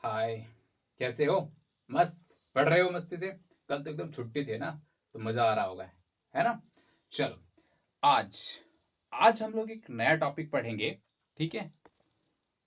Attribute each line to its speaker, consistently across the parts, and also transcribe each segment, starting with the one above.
Speaker 1: हाय, कैसे हो? मस्त पढ़ रहे हो मस्ती से? कल तो एकदम छुट्टी थी ना, तो मजा आ रहा होगा, है ना? चलो, आज आज हम लोग एक नया टॉपिक पढ़ेंगे। ठीक है,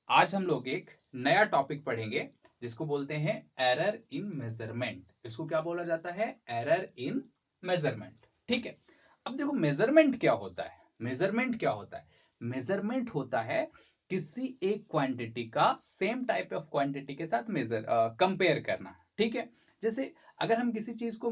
Speaker 1: आज हम लोग एक नया टॉपिक पढ़ेंगे जिसको बोलते हैं एरर इन मेजरमेंट। इसको क्या बोला जाता है? एरर इन मेजरमेंट। ठीक है, अब देखो मेजरमेंट क्या होता है। मेजरमेंट क्या होता है? मेजरमेंट होता है किसी एक क्वांटिटी का सेम टाइप ऑफ क्वांटिटी के साथ मेजर कंपेयर करना। ठीक है, जैसे अगर हम किसी चीज को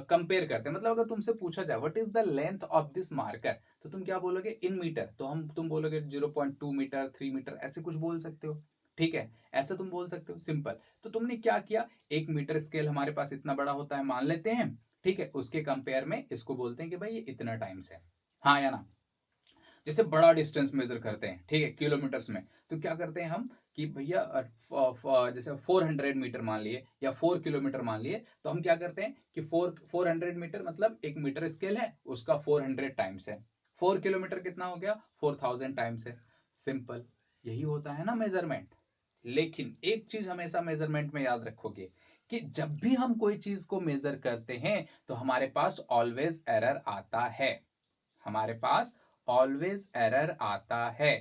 Speaker 1: कंपेयर करते हैं, मतलब अगर तुमसे पूछा जाए what is the length of this marker, तो तुम क्या बोलोगे? In metre. तो तुम बोलोगे 0.2 मीटर, 3 मीटर, ऐसे कुछ बोल सकते हो। ठीक है, ऐसा तुम बोल सकते हो, सिंपल। तो तुमने क्या किया, एक मीटर स्केल हमारे पास इतना बड़ा होता है मान लेते हैं। ठीक है, उसके कंपेयर में इसको बोलते हैं कि भाई ये इतना टाइम्स है। हाँ या ना? जैसे बड़ा डिस्टेंस मेजर करते हैं, ठीक है, किलोमीटर्स में, तो क्या करते हैं हम कि भैया जैसे 400 मीटर मान लिए या 4 किलोमीटर मान लिए, तो हम क्या करते हैं कि 400 मीटर मतलब एक मीटर स्केल है, उसका 400 टाइम्स है। 4 किलोमीटर कितना हो गया? 4000 टाइम्स है। सिंपल, यही होता है ना मेजरमेंट। लेकिन एक चीज हमेशा मेजरमेंट में याद रखोगे कि जब भी हम कोई चीज को मेजर करते हैं तो हमारे पास ऑलवेज एरर आता है। हमारे पास ऑलवेज एरर आता है।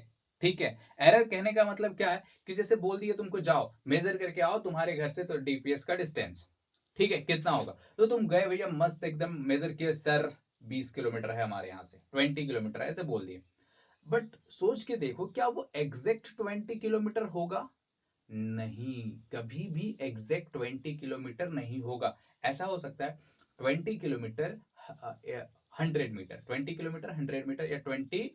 Speaker 1: ठीक है, एरर कहने का मतलब क्या है कि जैसे बोल दिए तुमको जाओ मेजर करके आओ तुम्हारे घर से तो डीपीएस का डिस्टेंस, ठीक है, कितना होगा, तो तुम गए भैया मस्त एकदम मेजर किए, सर 20 किलोमीटर है हमारे यहाँ से, 20 किलोमीटर है, ऐसे बोल दिए। बट सोच के देखो, क्या वो एग्जैक्ट 20 किलोमीटर होगा? नहीं, कभी भी एग्जैक्ट 20 किलोमीटर नहीं होगा। ऐसा हो सकता है 20 किलोमीटर 100 मीटर, 20 किलोमीटर 100 मीटर, या 20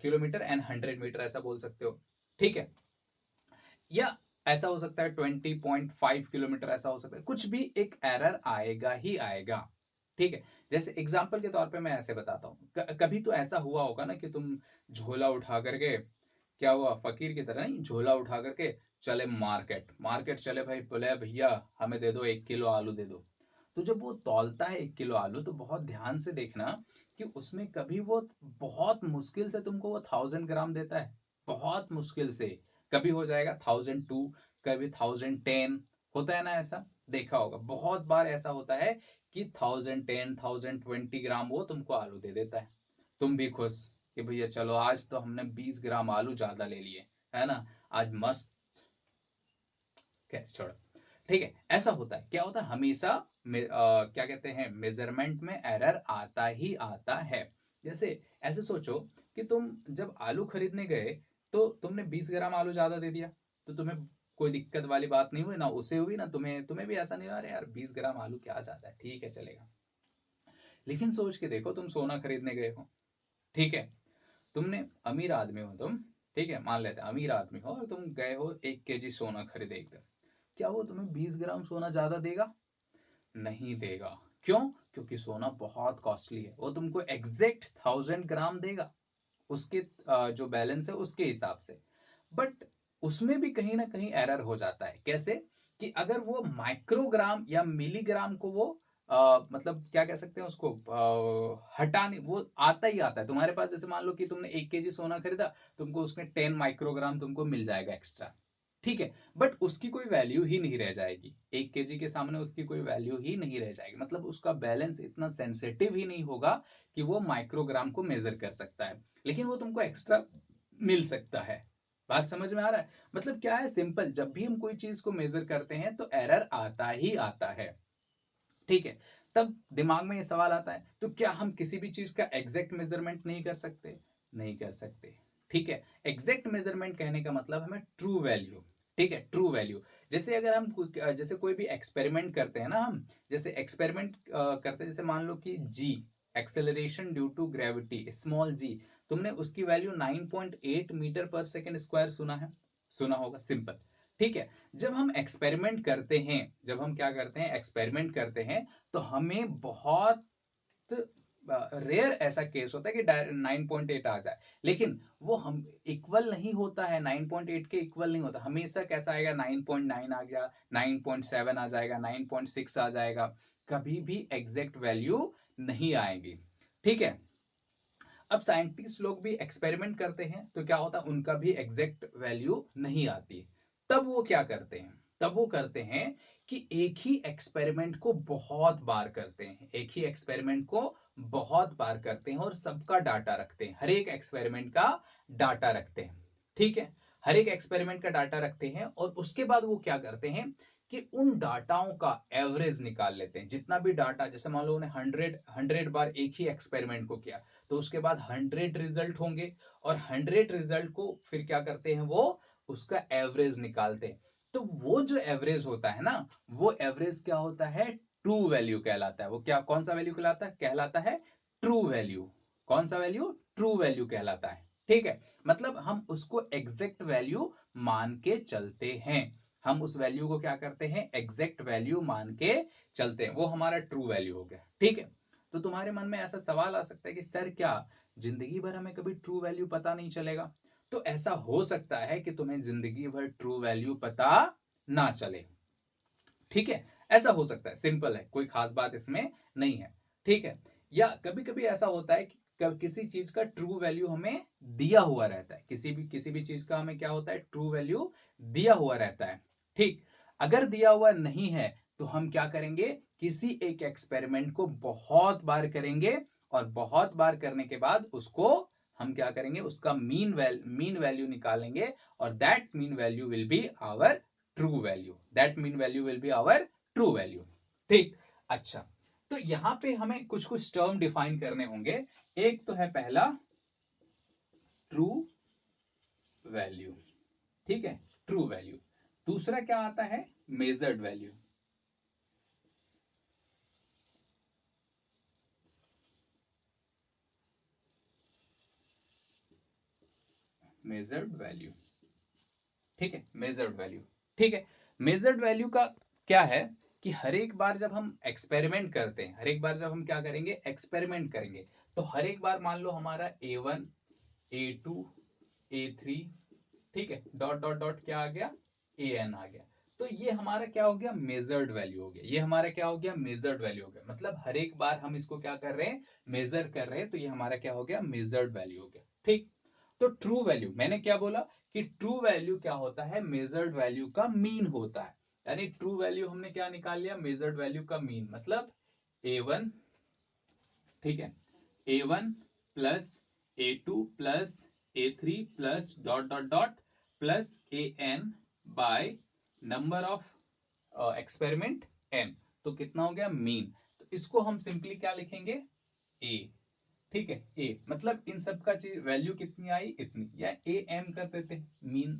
Speaker 1: किलोमीटर एंड 100 मीटर, ऐसा बोल सकते हो। ठीक है, या ऐसा हो सकता है 20.5 किलोमीटर, ऐसा हो सकता है, कुछ भी एक एरर आएगा ही आएगा। ठीक है, जैसे एग्जाम्पल के तौर पे मैं ऐसे बताता हूँ, कभी तो ऐसा हुआ होगा ना कि तुम झोला उठा करके, क्या हुआ, फकीर की तरह नहीं, झोला उठा करके चले मार्केट, मार्केट चले भाई, बोले भैया हमें दे दो 1 किलो आलू दे दो। तो जब वो तौलता है 1 किलो आलू, तो बहुत ध्यान से देखना कि उसमें कभी वो बहुत मुश्किल से तुमको वो 1000 ग्राम देता है, बहुत मुश्किल से। कभी हो जाएगा 1002, कभी 1010, होता है ना ऐसा? देखा होगा बहुत बार ऐसा होता है कि 1010, 1020 ग्राम वो तुमको आलू दे देता है। तुम भी खुश कि भैया चलो आज तो हमने 20 ग्राम आलू ज्यादा ले लिए, है ना, आज मस्त। छोड़ो, ठीक है, ऐसा होता है, क्या होता है हमेशा क्या कहते हैं, मेजरमेंट में एरर आता ही आता है। जैसे ऐसे सोचो कि तुम जब आलू खरीदने गए, तो तुमने 20 ग्राम आलू ज्यादा दे दिया, तो तुम्हें कोई दिक्कत वाली बात नहीं हुई ना, उसे हुई ना, तुम्हें तुम्हें भी ऐसा नहीं रहा, अरे यार 20 ग्राम आलू क्या जाता है, ठीक है चलेगा। लेकिन सोच के देखो, तुम सोना खरीदने गए हो, ठीक है, तुमने, अमीर आदमी हो तुम, ठीक है, मान लेते हैं अमीर आदमी हो, और तुम गए हो 1 केजी सोना खरीदे एकदम, क्या वो तुम्हें 20 ग्राम सोना ज्यादा देगा? नहीं देगा। क्यों? क्योंकि सोना बहुत कॉस्टली है, वो तुमको एग्जैक्ट 1000 ग्राम देगा, उसके जो बैलेंस है उसके हिसाब से। बट उसमें भी कहीं ना कहीं एरर हो जाता है। कैसे? कि अगर वो माइक्रोग्राम या मिलीग्राम को वो मतलब क्या कह सकते हैं उसको, हटाने, वो आता ही आता है तुम्हारे पास। जैसे मान लो कि तुमने 1 केजी सोना खरीदा, तुमको उसमें 10 माइक्रोग्राम तुमको मिल जाएगा एक्स्ट्रा। ठीक है, बट उसकी कोई वैल्यू ही नहीं रह जाएगी, 1 केजी के सामने उसकी कोई वैल्यू ही नहीं रह जाएगी, मतलब उसका बैलेंस इतना सेंसिटिव ही नहीं होगा कि वो माइक्रोग्राम को मेजर कर सकता है। लेकिन वो तुमको एक्स्ट्रा मिल सकता है। बात समझ में आ रहा है? मतलब क्या है, सिंपल, जब भी हम कोई चीज को मेजर करते हैं तो एरर आता ही आता है। ठीक है, तब दिमाग में ये सवाल आता है, तो क्या हम किसी भी चीज का एग्जैक्ट मेजरमेंट नहीं कर सकते? नहीं कर सकते। ठीक है, एग्जैक्ट मेजरमेंट कहने का मतलब हमें ट्रू वैल्यू, ठीक है, ट्रू वैल्यू। जैसे अगर हम जैसे कोई भी एक्सपेरिमेंट करते हैं ना, हम जैसे एक्सपेरिमेंट करते हैं, जैसे मान लो कि G, acceleration due to gravity, small G, तुमने उसकी value 9.8 meter per second square सुना है? सुना होगा, सिंपल। ठीक है, जब हम एक्सपेरिमेंट करते हैं, जब हम क्या करते हैं, एक्सपेरिमेंट करते हैं, तो हमें बहुत रेयर ऐसा केस होता है कि 9.8 आ जाए। लेकिन वो हम इक्वल नहीं होता है, 9.8 के इक्वल नहीं होता, हमेशा कैसा आएगा, 9.9 आ गया, 9.7 आ जाएगा, 9.6 आ जाएगा, कभी भी एग्जैक्ट वैल्यू नहीं आएगी। ठीक है, अब साइंटिस्ट लोग भी एक्सपेरिमेंट करते हैं, तो क्या होता है, उनका भी एग्जैक्ट वैल्यू नहीं आती। तब वो क्या करते हैं? तब वो करते हैं कि एक ही एक्सपेरिमेंट को बहुत बार करते हैं, एक ही एक्सपेरिमेंट को बहुत बार करते हैं और सबका डाटा रखते हैं, हर एक एक्सपेरिमेंट का डाटा रखते हैं। ठीक है, हर एक एक्सपेरिमेंट का डाटा रखते हैं और उसके बाद वो क्या करते हैं कि उन डाटाओं का एवरेज निकाल लेते हैं। जितना भी डाटा, जैसे मान लो उन्हें 100 बार एक ही एक्सपेरिमेंट को किया, तो उसके बाद 100 रिजल्ट होंगे और 100 रिजल्ट को फिर क्या करते हैं, वो उसका एवरेज निकालते हैं। तो वो जो एवरेज होता है ना, वो एवरेज क्या होता है, ट्रू वैल्यू कहलाता है। वो क्या, कौन सा वैल्यू कहलाता है ट्रू वैल्यू। कौन सा वैल्यू, ट्रू वैल्यू कहलाता है। ठीक है, मतलब हम उसको एग्जैक्ट वैल्यू मान के चलते हैं, हम उस वैल्यू को क्या करते हैं, एग्जैक्ट वैल्यू मान के चलते हैं, वो हमारा ट्रू वैल्यू हो गया। ठीक है, तो तुम्हारे मन में ऐसा सवाल आ सकता है कि सर क्या जिंदगी भर हमें कभी ट्रू वैल्यू पता नहीं चलेगा? तो ऐसा हो सकता है कि तुम्हें जिंदगी भर ट्रू वैल्यू पता ना चले। ठीक है, ऐसा हो सकता है, सिंपल है, कोई खास बात इसमें नहीं है। ठीक है, या कभी कभी ऐसा होता है कि किसी चीज का ट्रू वैल्यू हमें दिया हुआ रहता है, किसी भी चीज का हमें क्या होता है, ट्रू वैल्यू दिया हुआ रहता है। ठीक, अगर दिया हुआ नहीं है तो हम क्या करेंगे, किसी एक एक्सपेरिमेंट को बहुत बार करेंगे और बहुत बार करने के बाद उसको हम क्या करेंगे, उसका मीन वैल्यू निकालेंगे और that mean value will be our true value, that mean value will be our true value. ठीक, अच्छा, तो यहां पे हमें कुछ कुछ टर्म डिफाइन करने होंगे। एक तो है पहला ट्रू वैल्यू, ठीक है, ट्रू वैल्यू। दूसरा क्या आता है, मेजर्ड वैल्यू। मेजर्ड वैल्यू, ठीक है, मेजर्ड वैल्यू। ठीक है, मेजर्ड वैल्यू का क्या है कि हर एक बार जब हम एक्सपेरिमेंट करते हैं, हर एक बार जब हम क्या करेंगे, एक्सपेरिमेंट करेंगे, तो हर एक बार मान लो हमारा A1 A2 A3, ठीक है, डॉट डॉट डॉट क्या आ गया, AN आ गया। तो ये हमारा क्या हो गया, मेजर्ड वैल्यू हो गया, ये हमारा क्या हो गया, मेजर्ड वैल्यू हो गया। मतलब हर एक बार हम इसको क्या कर रहे हैं, मेजर कर रहे हैं, तो ये हमारा क्या हो गया, मेजर्ड वैल्यू हो गया। ठीक, तो ट्रू वैल्यू मैंने क्या बोला कि ट्रू वैल्यू क्या होता है, मेजर्ड वैल्यू का मीन होता है। यानी ट्रू वैल्यू हमने क्या निकाल लिया, मेजर्ड वैल्यू का मीन, मतलब A1, ठीक है, A1 plus A2 plus A3 plus dot dot dot plus AN by number of experiment N। तो कितना हो गया, मीन। तो इसको हम सिंपली क्या लिखेंगे, A। ठीक है, A मतलब इन सब का चीज वैल्यू कितनी आई, इतनी, या AM कर देते मीन।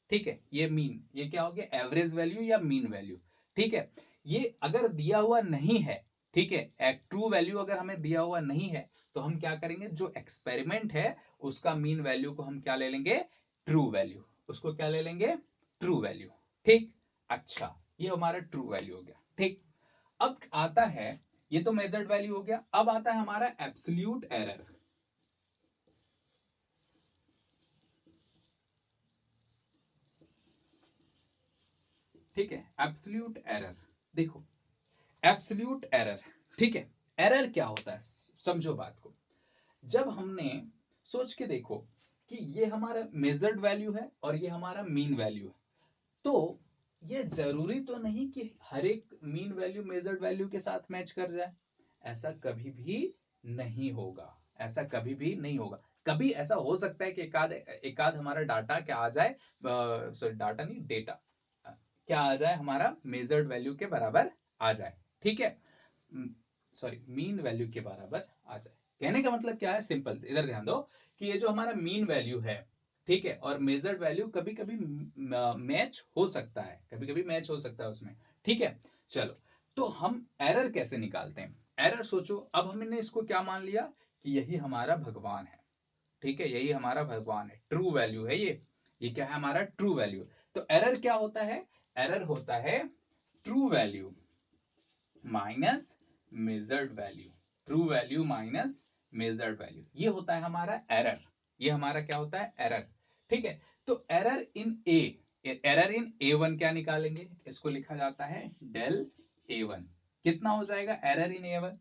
Speaker 1: ठीक है, ये मीन, ये क्या हो गया, एवरेज वैल्यू या मीन वैल्यू। ठीक है, ये अगर दिया हुआ नहीं है, ठीक है, एक ट्रू वैल्यू अगर हमें दिया हुआ नहीं है, तो हम क्या करेंगे, जो एक्सपेरिमेंट है उसका मीन वैल्यू को हम क्या ले लेंगे, ट्रू वैल्यू, उसको क्या ले लेंगे, ट्रू वैल्यू। ठीक, अच्छा, ये हमारा ट्रू वैल्यू हो गया। ठीक, अब आता है, ये तो मेजर्ड वैल्यू हो गया, अब आता है हमारा एब्सोल्यूट एरर। ठीक है, एब्सोल्यूट एरर, देखो एब्सोल्यूट एरर, ठीक है, एरर क्या होता है, समझो बात को। जब हमने सोच के देखो कि ये हमारा मेजर्ड वैल्यू है और ये हमारा मीन वैल्यू है, तो ये जरूरी तो नहीं कि हर एक मीन वैल्यू मेजर्ड वैल्यू के साथ मैच कर जाए। ऐसा कभी भी नहीं होगा, ऐसा कभी भी नहीं होगा। कभी ऐसा हो सकता है कि एकाध हमारा डाटा क्या आ जाए, सॉरी डाटा नहीं, डेटा क्या आ जाए, हमारा मेजर्ड वैल्यू के बराबर आ जाए। ठीक है, सॉरी मीन वैल्यू के बराबर आ जाए। कहने का मतलब क्या है, सिंपल, इधर ध्यान दो कि ये जो हमारा मीन वैल्यू है, ठीक है, और मेजर्ड वैल्यू कभी कभी मैच हो सकता है, कभी कभी मैच हो सकता है उसमें। ठीक है, चलो, तो हम एरर कैसे निकालते हैं, एरर सोचो, अब हमने इसको क्या मान लिया कि यही हमारा भगवान है। ठीक है, यही हमारा भगवान है, ट्रू वैल्यू है ये क्या है, हमारा ट्रू वैल्यू। तो एरर क्या होता है, एरर होता है true value minus measured value, true value minus measured value, ये होता है हमारा एरर। ये हमारा क्या होता है, एरर। ठीक है, तो error in A, error in A1 क्या निकालेंगे, इसको लिखा जाता है डेल A1। कितना हो जाएगा एरर इन A1,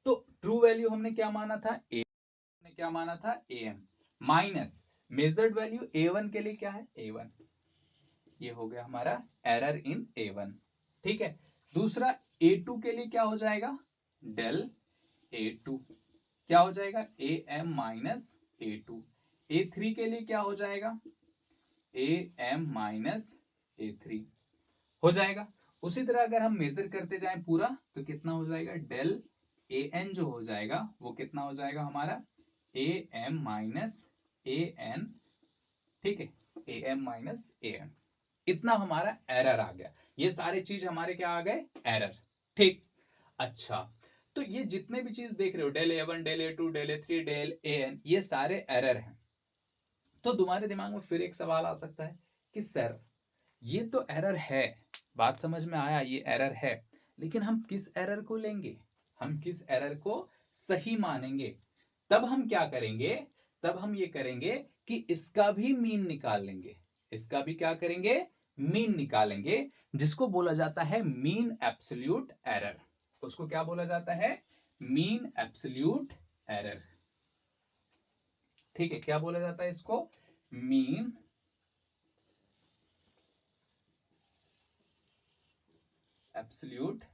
Speaker 1: तो ट्रू वैल्यू हमने क्या माना था, ने क्या माना था, AM, minus measured value A1 के लिए क्या है, A1, ये हो गया हमारा एरर इन A1। ठीक है, दूसरा A2 के लिए क्या हो जाएगा, डेल A2 क्या हो जाएगा, AM माइनस A2। A3 के लिए क्या हो जाएगा, AM माइनस A3 हो जाएगा। उसी तरह अगर हम मेजर करते जाएं पूरा तो कितना हो जाएगा, डेल AN जो हो जाएगा वो कितना हो जाएगा हमारा, AM माइनस AN। ठीक है, AM माइनस AM, इतना हमारा एरर आ गया। ये सारे चीज हमारे क्या आ गए, एरर। ठीक, अच्छा, तो ये जितने भी चीज देख रहे हो, del A1 del A2 del A3 del AN, ये सारे एरर हैं। तो तुम्हारे दिमाग में फिर एक सवाल आ सकता है कि सर ये तो एरर है, बात समझ में आया, ये एरर है, लेकिन हम किस एरर को लेंगे, हम किस एरर को सही मानेंगे। तब हम क्या करेंगे, तब हम ये करेंगे कि इसका भी मीन निकाल लेंगे। इसका भी क्या करेंगे, मीन निकालेंगे, जिसको बोला जाता है मीन एब्सोल्यूट एरर। उसको क्या बोला जाता है, मीन एब्सोल्यूट एरर। ठीक है, क्या बोला जाता है इसको, मीन एब्सोल्यूट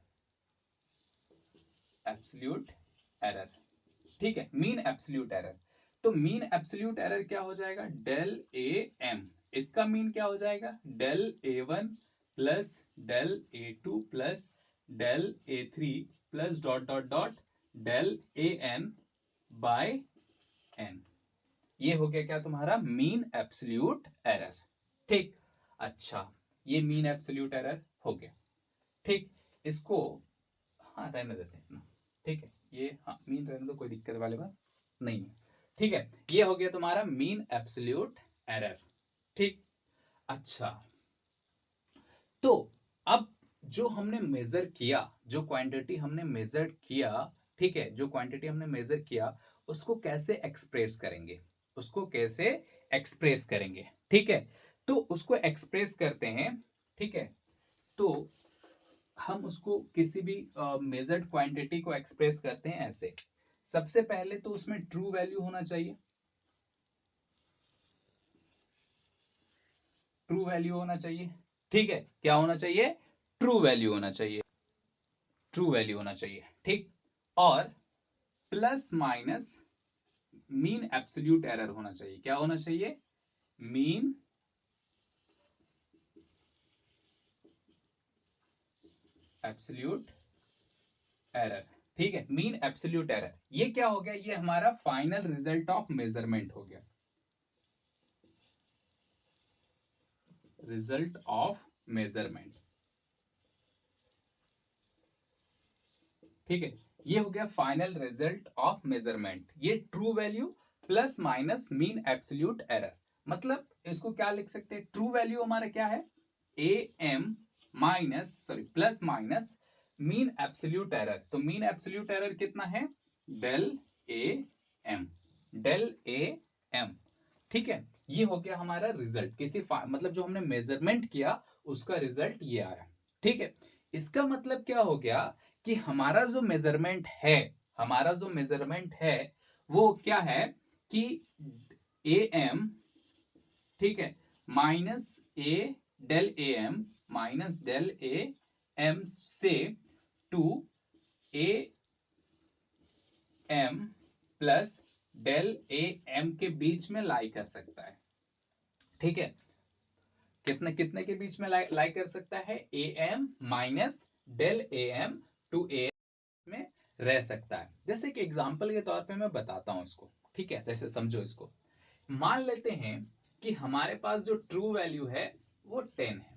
Speaker 1: एब्सोल्यूट एरर। ठीक है, मीन एब्सोल्यूट एरर। तो मीन एब्सोल्यूट एरर क्या हो जाएगा, डेल AM, इसका मीन क्या हो जाएगा, del A1 plus del A2 plus del A3 plus dot dot dot del AN by N। ये हो गया क्या तुम्हारा मीन एब्सोल्यूट एरर। ठीक, अच्छा, ये मीन एब्सोल्यूट एरर हो गया। ठीक, इसको हाँ रहने देते हैं ना। ठीक है, ये हाँ मीन रहने दो, कोई दिक्कत वाली बात नहीं है। ठीक है, ये हो गया तुम्हारा मीन एब्सोल्यूट एरर। ठीक, अच्छा, तो अब जो हमने मेजर किया, जो क्वांटिटी हमने मेजर किया, ठीक है, जो क्वांटिटी हमने मेजर किया, उसको कैसे एक्सप्रेस करेंगे, उसको कैसे एक्सप्रेस करेंगे। ठीक है, तो उसको एक्सप्रेस करते हैं। ठीक है, तो हम उसको किसी भी मेजर्ड क्वांटिटी को एक्सप्रेस करते हैं ऐसे। सबसे पहले तो उसमें ट्रू वैल्यू होना चाहिए, ट्रू वैल्यू होना चाहिए। ठीक है, क्या होना चाहिए, ट्रू वैल्यू होना चाहिए, ट्रू वैल्यू होना चाहिए। ठीक, और plus minus mean absolute error होना चाहिए। क्या होना चाहिए, मीन एब्सोल्यूट एरर। ठीक है, मीन एब्सोल्यूट एरर, ये क्या हो गया, ये हमारा फाइनल रिजल्ट ऑफ मेजरमेंट हो गया, रिजल्ट ऑफ मेजरमेंट। ठीक है, ये हो गया फाइनल रिजल्ट ऑफ मेजरमेंट, ये true value plus minus mean absolute error. मतलब इसको क्या लिख सकते हैं, ट्रू वैल्यू हमारा क्या है, AM minus sorry plus minus mean absolute error. तो मीन एब्सोल्यूट एरर कितना है, डेल AM, डेल AM। ठीक है, ये हो गया हमारा रिजल्ट, किसी मतलब जो हमने मेजरमेंट किया उसका रिजल्ट ये आया। ठीक है, इसका मतलब क्या हो गया कि हमारा जो मेजरमेंट है, हमारा जो मेजरमेंट है वो क्या है कि AM, ठीक है, minus a del AM minus del AM से to AM plus del AM के बीच में लाई कर सकता है। ठीक है, कितने कितने के बीच में लाई कर सकता है, AM minus del AM to AM में रह सकता है। जैसे कि एग्जांपल के तौर पे मैं बताता हूं इसको। ठीक है, जैसे समझो इसको, मान लेते हैं कि हमारे पास जो ट्रू वैल्यू है वो 10 है।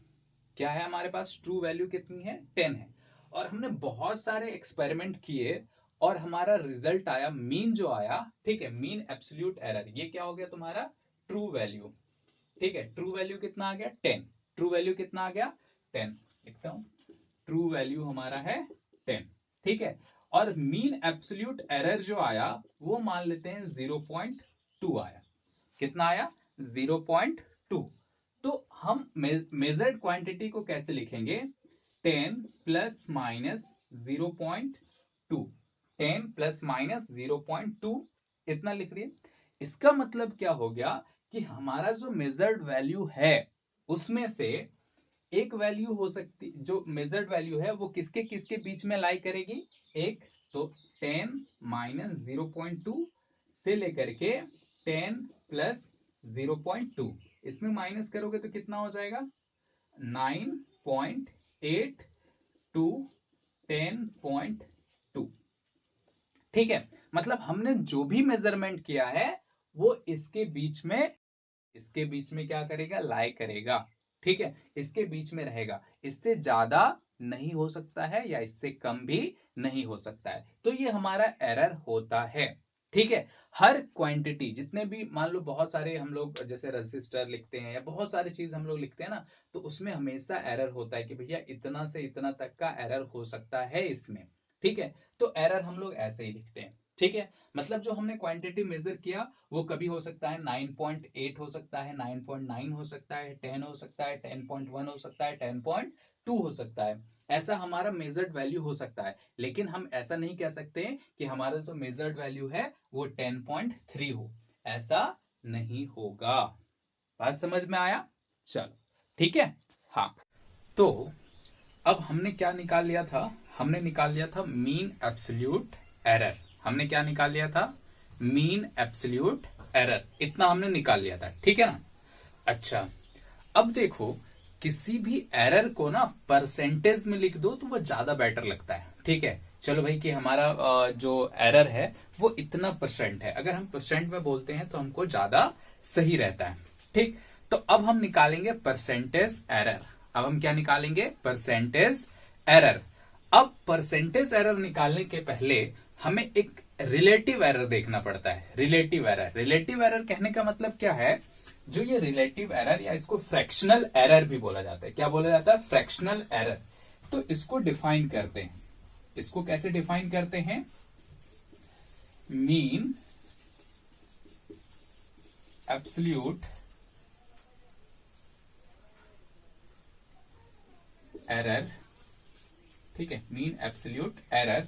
Speaker 1: क्या है हमारे पास, ट्रू वैल्यू कितनी है, 10 है। और हमने बहुत सारे एक्सपेरिमेंट किए और हमारा रिजल्ट आया, मीन जो आया, ठीक है, मीन एब्सोल्यूट एरर, ये क्या हो गया तुम्हारा, ट्रू वैल्यू। ठीक है, ट्रू वैल्यू कितना आ गया, 10। ट्रू वैल्यू कितना आ गया, 10। लिखता हूं, ट्रू वैल्यू हमारा है 10। ठीक है, और मीन एब्सोल्यूट एरर जो आया वो मान लेते हैं 0.2 आया। कितना आया, 0.2। तो हम मेजर्ड क्वांटिटी को कैसे लिखेंगे, 10 प्लस माइनस 0.2, 10 प्लस माइनस 0.2, इतना लिख रही है। इसका मतलब क्या हो गया कि हमारा जो मेजर्ड वैल्यू है उसमें से एक वैल्यू हो सकती, जो मेजर्ड वैल्यू है वो किसके किसके बीच में लाई करेगी, एक तो 10 माइनस 0.2 से लेकर के 10 प्लस 0.2, इसमें माइनस करोगे तो कितना हो जाएगा 9.8 टू 10.2। ठीक है, मतलब हमने जो भी मेजरमेंट किया है वो इसके बीच में क्या करेगा, लाई करेगा। ठीक है, इसके बीच में रहेगा, इससे ज्यादा नहीं हो सकता है या इससे कम भी नहीं हो सकता है, तो ये हमारा एरर होता है। ठीक है, हर क्वांटिटी, जितने भी मान लो बहुत सारे हम लोग जैसे रजिस्टर लिखते हैं या बहुत सारी चीज हम लोग लिखते हैं ना, तो उसमें हमेशा एरर होता है कि भैया इतना से इतना तक का एरर हो सकता है इसमें। ठीक है, तो एरर हम लोग ऐसे ही लिखते हैं। ठीक है, मतलब जो हमने क्वांटिटी मेजर किया वो कभी हो सकता है 9.8 हो सकता है, 9.9 हो सकता है, 10 हो सकता है, 10.1 हो सकता है, 10.2 हो सकता है, ऐसा हमारा मेजर्ड वैल्यू हो सकता है। लेकिन हम ऐसा नहीं कह सकते कि हमारा जो मेजर्ड वैल्यू है वो 10.3 हो, ऐसा नहीं होगा। बात समझ में आया? चलो ठीक है। हाँ, तो अब हमने क्या निकाल लिया था, हमने निकाल लिया था मीन एब्सोल्यूट एरर। हमने क्या निकाल लिया था, मीन एब्सोल्यूट एरर, इतना हमने निकाल लिया था। ठीक है ना। अच्छा, अब देखो किसी भी एरर को ना परसेंटेज में लिख दो तो वो ज्यादा बेटर लगता है। ठीक है, चलो भाई कि हमारा जो एरर है वो इतना परसेंट है, अगर हम परसेंट में बोलते हैं तो हमको ज्यादा सही रहता है। ठीक, तो अब हम निकालेंगे परसेंटेज एरर। अब हम क्या निकालेंगे, परसेंटेज एरर। अब परसेंटेज एरर निकालने के पहले हमें एक रिलेटिव एरर देखना पड़ता है। रिलेटिव एरर, रिलेटिव एरर कहने का मतलब क्या है, जो ये रिलेटिव एरर या इसको फ्रैक्शनल एरर भी बोला जाता है। क्या बोला जाता है, फ्रैक्शनल एरर। तो इसको डिफाइन करते हैं, इसको कैसे डिफाइन करते हैं, मीन एब्सोल्यूट एरर। ठीक है, mean absolute error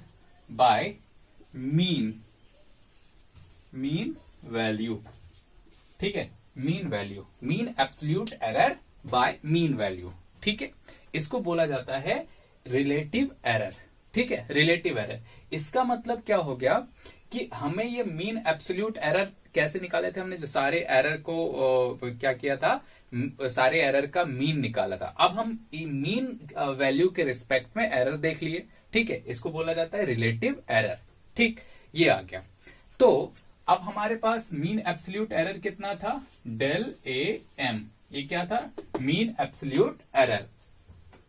Speaker 1: bye mean value. ठीक है, mean value, mean absolute error bye mean value. ठीक है, इसको बोला जाता है रिलेटिव एरर। ठीक है, रिलेटिव एरर, इसका मतलब क्या हो गया कि हमें ये मीन एब्सोल्यूट एरर कैसे निकाले थे, हमने जो सारे एरर को क्या किया था, सारे एरर का मीन निकाला था। अब हम मीन वैल्यू के रिस्पेक्ट में एरर देख लिए। ठीक है, इसको बोला जाता है रिलेटिव एरर। ठीक, ये आ गया। तो अब हमारे पास मीन एब्सोल्यूट एरर कितना था, डेल ए एम, ये क्या था, मीन एब्सोल्यूट एरर,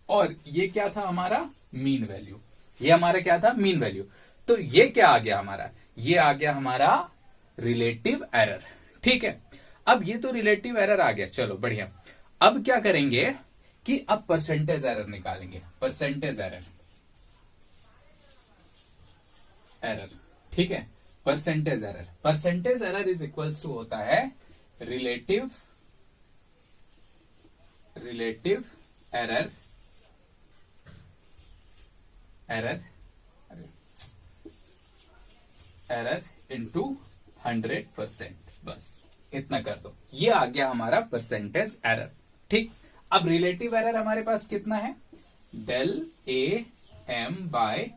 Speaker 1: और ये क्या था हमारा मीन वैल्यू, ये हमारा क्या था, मीन वैल्यू। तो ये क्या आ गया हमारा, ये आ गया हमारा रिलेटिव एरर। ठीक है, अब ये तो रिलेटिव एरर आ गया, चलो बढ़िया। अब क्या करेंगे कि अब परसेंटेज एरर निकालेंगे, परसेंटेज एरर, ठीक है, percentage error. Percentage error is equals to होता है रिलेटिव एरर इंटू 100%। बस इतना कर दो, ये आ गया हमारा परसेंटेज एरर। ठीक, अब रिलेटिव एरर हमारे पास कितना है, del A M by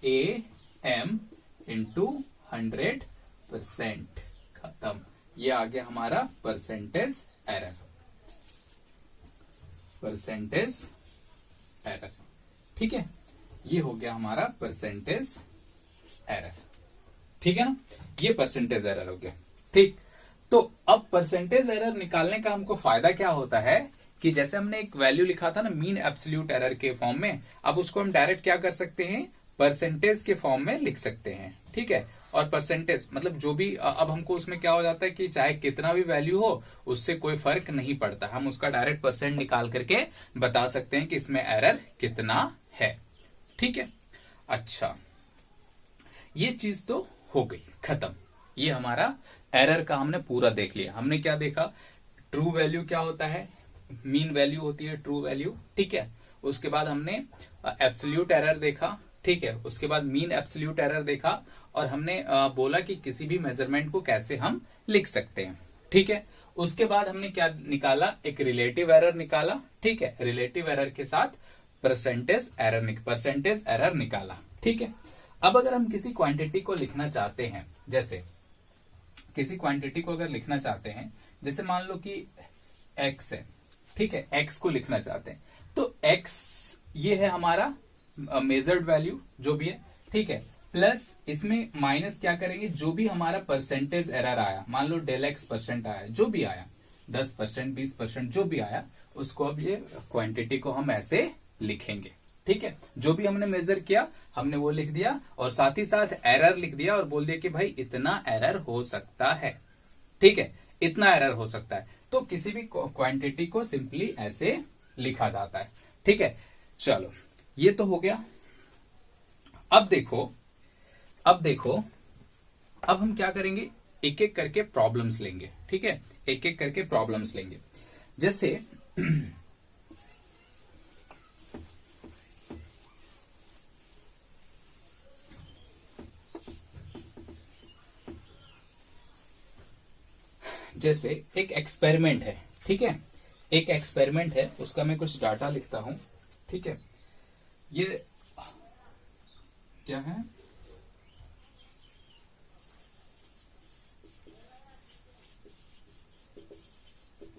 Speaker 1: A M into 100%, खत्म। ये आ गया हमारा परसेंटेज एरर, परसेंटेज एरर। ठीक है, ये हो गया हमारा परसेंटेज एरर। ठीक है ना, ये परसेंटेज एरर हो गया। ठीक, तो अब परसेंटेज एरर निकालने का हमको फायदा क्या होता है कि जैसे हमने एक वैल्यू लिखा था ना मीन एब्सोल्यूट एरर के फॉर्म में, अब उसको हम डायरेक्ट क्या कर सकते हैं, परसेंटेज के फॉर्म में लिख सकते हैं। ठीक है, और परसेंटेज मतलब जो भी, अब हमको उसमें क्या हो जाता है कि चाहे कितना भी वैल्यू हो उससे कोई फर्क नहीं पड़ता, हम उसका डायरेक्ट परसेंट निकाल करके बता सकते हैं कि इसमें एरर कितना है। ठीक है, अच्छा, ये चीज तो हो गई, खत्म। ये हमारा एरर का हमने पूरा देख लिया। हमने क्या देखा, ट्रू वैल्यू क्या होता है, मीन वैल्यू होती है ट्रू वैल्यू। ठीक है, उसके बाद हमने एब्सोल्यूट एरर देखा। ठीक है, उसके बाद मीन एब्सोल्यूट एरर देखा, और हमने बोला कि किसी भी मेजरमेंट को कैसे हम लिख सकते हैं। ठीक है, उसके बाद हमने क्या निकाला, एक रिलेटिव एरर निकाला, ठीक है, रिलेटिव एरर के साथ परसेंटेज एरर निकाला, ठीक है। अब अगर हम किसी क्वांटिटी को लिखना चाहते हैं, जैसे किसी क्वांटिटी को अगर लिखना चाहते हैं, जैसे मान लो कि x है, ठीक है, x को लिखना चाहते हैं, तो x ये है हमारा मेजर्ड वैल्यू जो भी है, ठीक है, प्लस इसमें माइनस क्या करेंगे, जो भी हमारा परसेंटेज एरर आया, मान लो डेल एक्स परसेंट आया, जो भी आया 10%, 20%, जो भी आया, उसको अब ये क्वांटिटी को हम ऐसे लिखेंगे, ठीक है। जो भी हमने मेजर किया हमने वो लिख दिया, और साथ ही साथ एरर लिख दिया और बोल दिया कि भाई इतना एरर हो सकता है, ठीक है, इतना एरर हो सकता है। तो किसी भी क्वांटिटी को सिंपली ऐसे लिखा जाता है, ठीक है। चलो ये तो हो गया। अब देखो अब हम क्या करेंगे, एक एक करके प्रॉब्लम्स लेंगे, ठीक है, एक एक करके प्रॉब्लम्स लेंगे। जैसे जैसे एक एक्सपेरिमेंट है, ठीक है, एक एक्सपेरिमेंट है, उसका मैं कुछ डाटा लिखता हूं, ठीक है। ये क्या है,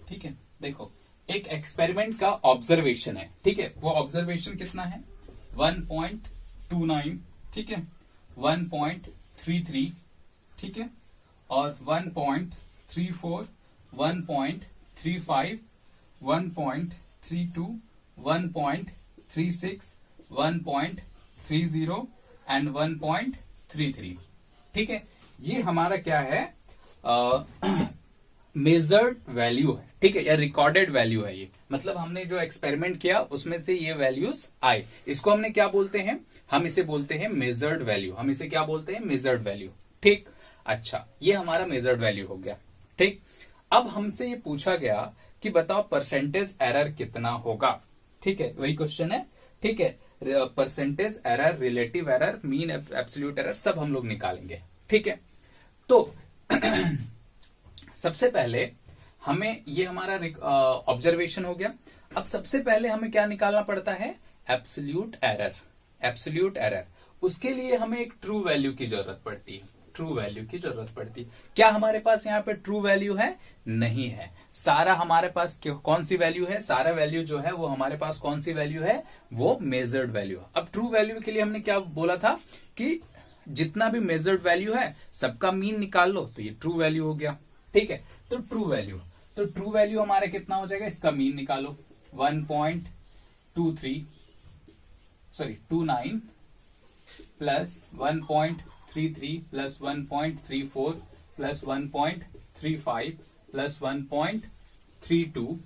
Speaker 1: ठीक है, देखो एक एक्सपेरिमेंट का ऑब्जर्वेशन है, ठीक है, वो ऑब्जर्वेशन कितना है 1.29, ठीक है, 1.33, ठीक है, और 1.34, 1.35, 1.32, 1.36, 1.30 एंड 1.33, ठीक है। ये हमारा क्या है, मेजर्ड वैल्यू है, ठीक है, या रिकॉर्डेड वैल्यू है ये, मतलब हमने जो एक्सपेरिमेंट किया उसमें से ये वैल्यूज आए, इसको हमने क्या बोलते हैं, हम इसे बोलते हैं मेजर्ड वैल्यू, हम इसे क्या बोलते हैं, मेजर्ड वैल्यू, ठीक। अच्छा, ये हमारा मेजर्ड वैल्यू हो गया, ठीक। अब हमसे ये पूछा गया कि बताओ परसेंटेज एरर कितना होगा, ठीक है, वही क्वेश्चन है, ठीक है, percentage error, relative error, mean absolute error, सब हम लोग निकालेंगे, ठीक है। तो सबसे पहले हमें ये हमारा ऑब्जर्वेशन हो गया। अब सबसे पहले हमें क्या निकालना पड़ता है, एब्सोल्यूट एरर, एब्सोल्यूट एरर। उसके लिए हमें एक ट्रू वैल्यू की जरूरत पड़ती है, ट्रू वैल्यू की जरूरत पड़ती है। क्या हमारे पास यहाँ पे ट्रू वैल्यू है, नहीं है, सारा हमारे पास कौन सी वैल्यू है, सारा वैल्यू जो है वो हमारे पास कौन सी वैल्यू है, वो मेजर्ड वैल्यू। अब ट्रू वैल्यू के लिए हमने क्या बोला था कि जितना भी मेजर्ड वैल्यू है सबका मीन निकाल लो, तो ये ट्रू वैल्यू हो गया, ठीक है। तो ट्रू वैल्यू हमारा कितना हो जाएगा, इसका मीन निकालो, 29 प्लस 1.33 प्लस 1.34 प्लस 1.35 प्लस 1.32,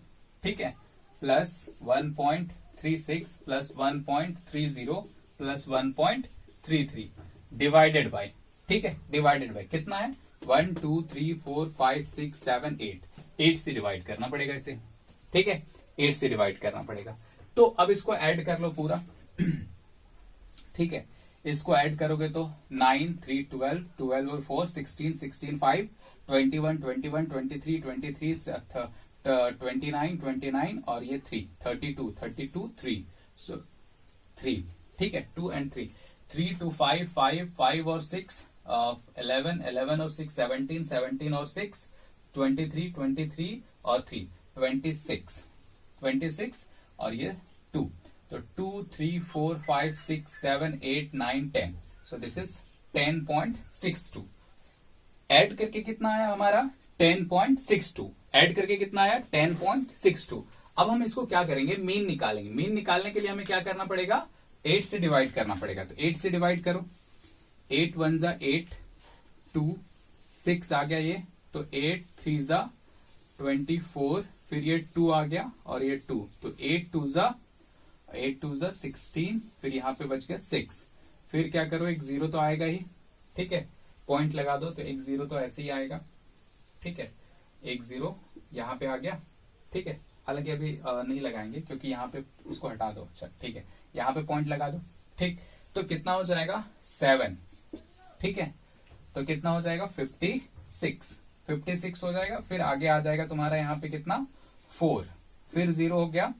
Speaker 1: ठीक है, plus 1.36 plus 1.30 plus 1.33 divided by, ठीक है, डिवाइडेड बाय कितना है 1 2 3 4 5 6 7 8 से डिवाइड करना पड़ेगा इसे, ठीक है, 8 से डिवाइड करना पड़ेगा। तो अब इसको ऐड कर लो पूरा, ठीक है, इसको ऐड करोगे तो 9 3 12 12 और 4 16 16 5 21 21 23 23 29 29 और ये 3 32 32 3 सो 3, ठीक है, 2 एंड 3 3 2 5 5 5 और 6 11 11 और 6 17 17 और 6 23 23 और 3 26 26 और ये 2, तो 2 3 4 5 6 7 8 9 10, सो दिस इज 10.62। ऐड करके कितना आया हमारा 10.62, ऐड करके कितना आया 10.62। अब हम इसको क्या करेंगे, मीन निकालेंगे। मीन निकालने के लिए हमें क्या करना पड़ेगा, 8 से डिवाइड करना पड़ेगा, तो 8 से डिवाइड करो, 8 1 जा 8 2 6 आ गया ये, तो 8 3 जा 24, फिर ये 2 आ गया और ये 2, तो 8 2 जा 16, फिर यहां पे बच गया 6, फिर क्या करो एक 0 तो आएगा ही, ठीक है, पॉइंट लगा दो, तो एक 0 तो ऐसे ही आएगा, ठीक है, एक 0 यहां पे आ गया, ठीक है, हालांकि अभी नहीं लगाएंगे क्योंकि यहाँ पे इसको हटा दो, अच्छा ठीक है, यहाँ पे पॉइंट लगा दो, ठीक, तो कितना हो जाएगा 7, ठीक है, तो कितना हो जाएगा 56, 56 हो जाएगा। फिर आगे आ जाएगा तुम्हारा यहाँ पे कितना 4, फिर 0 हो गया,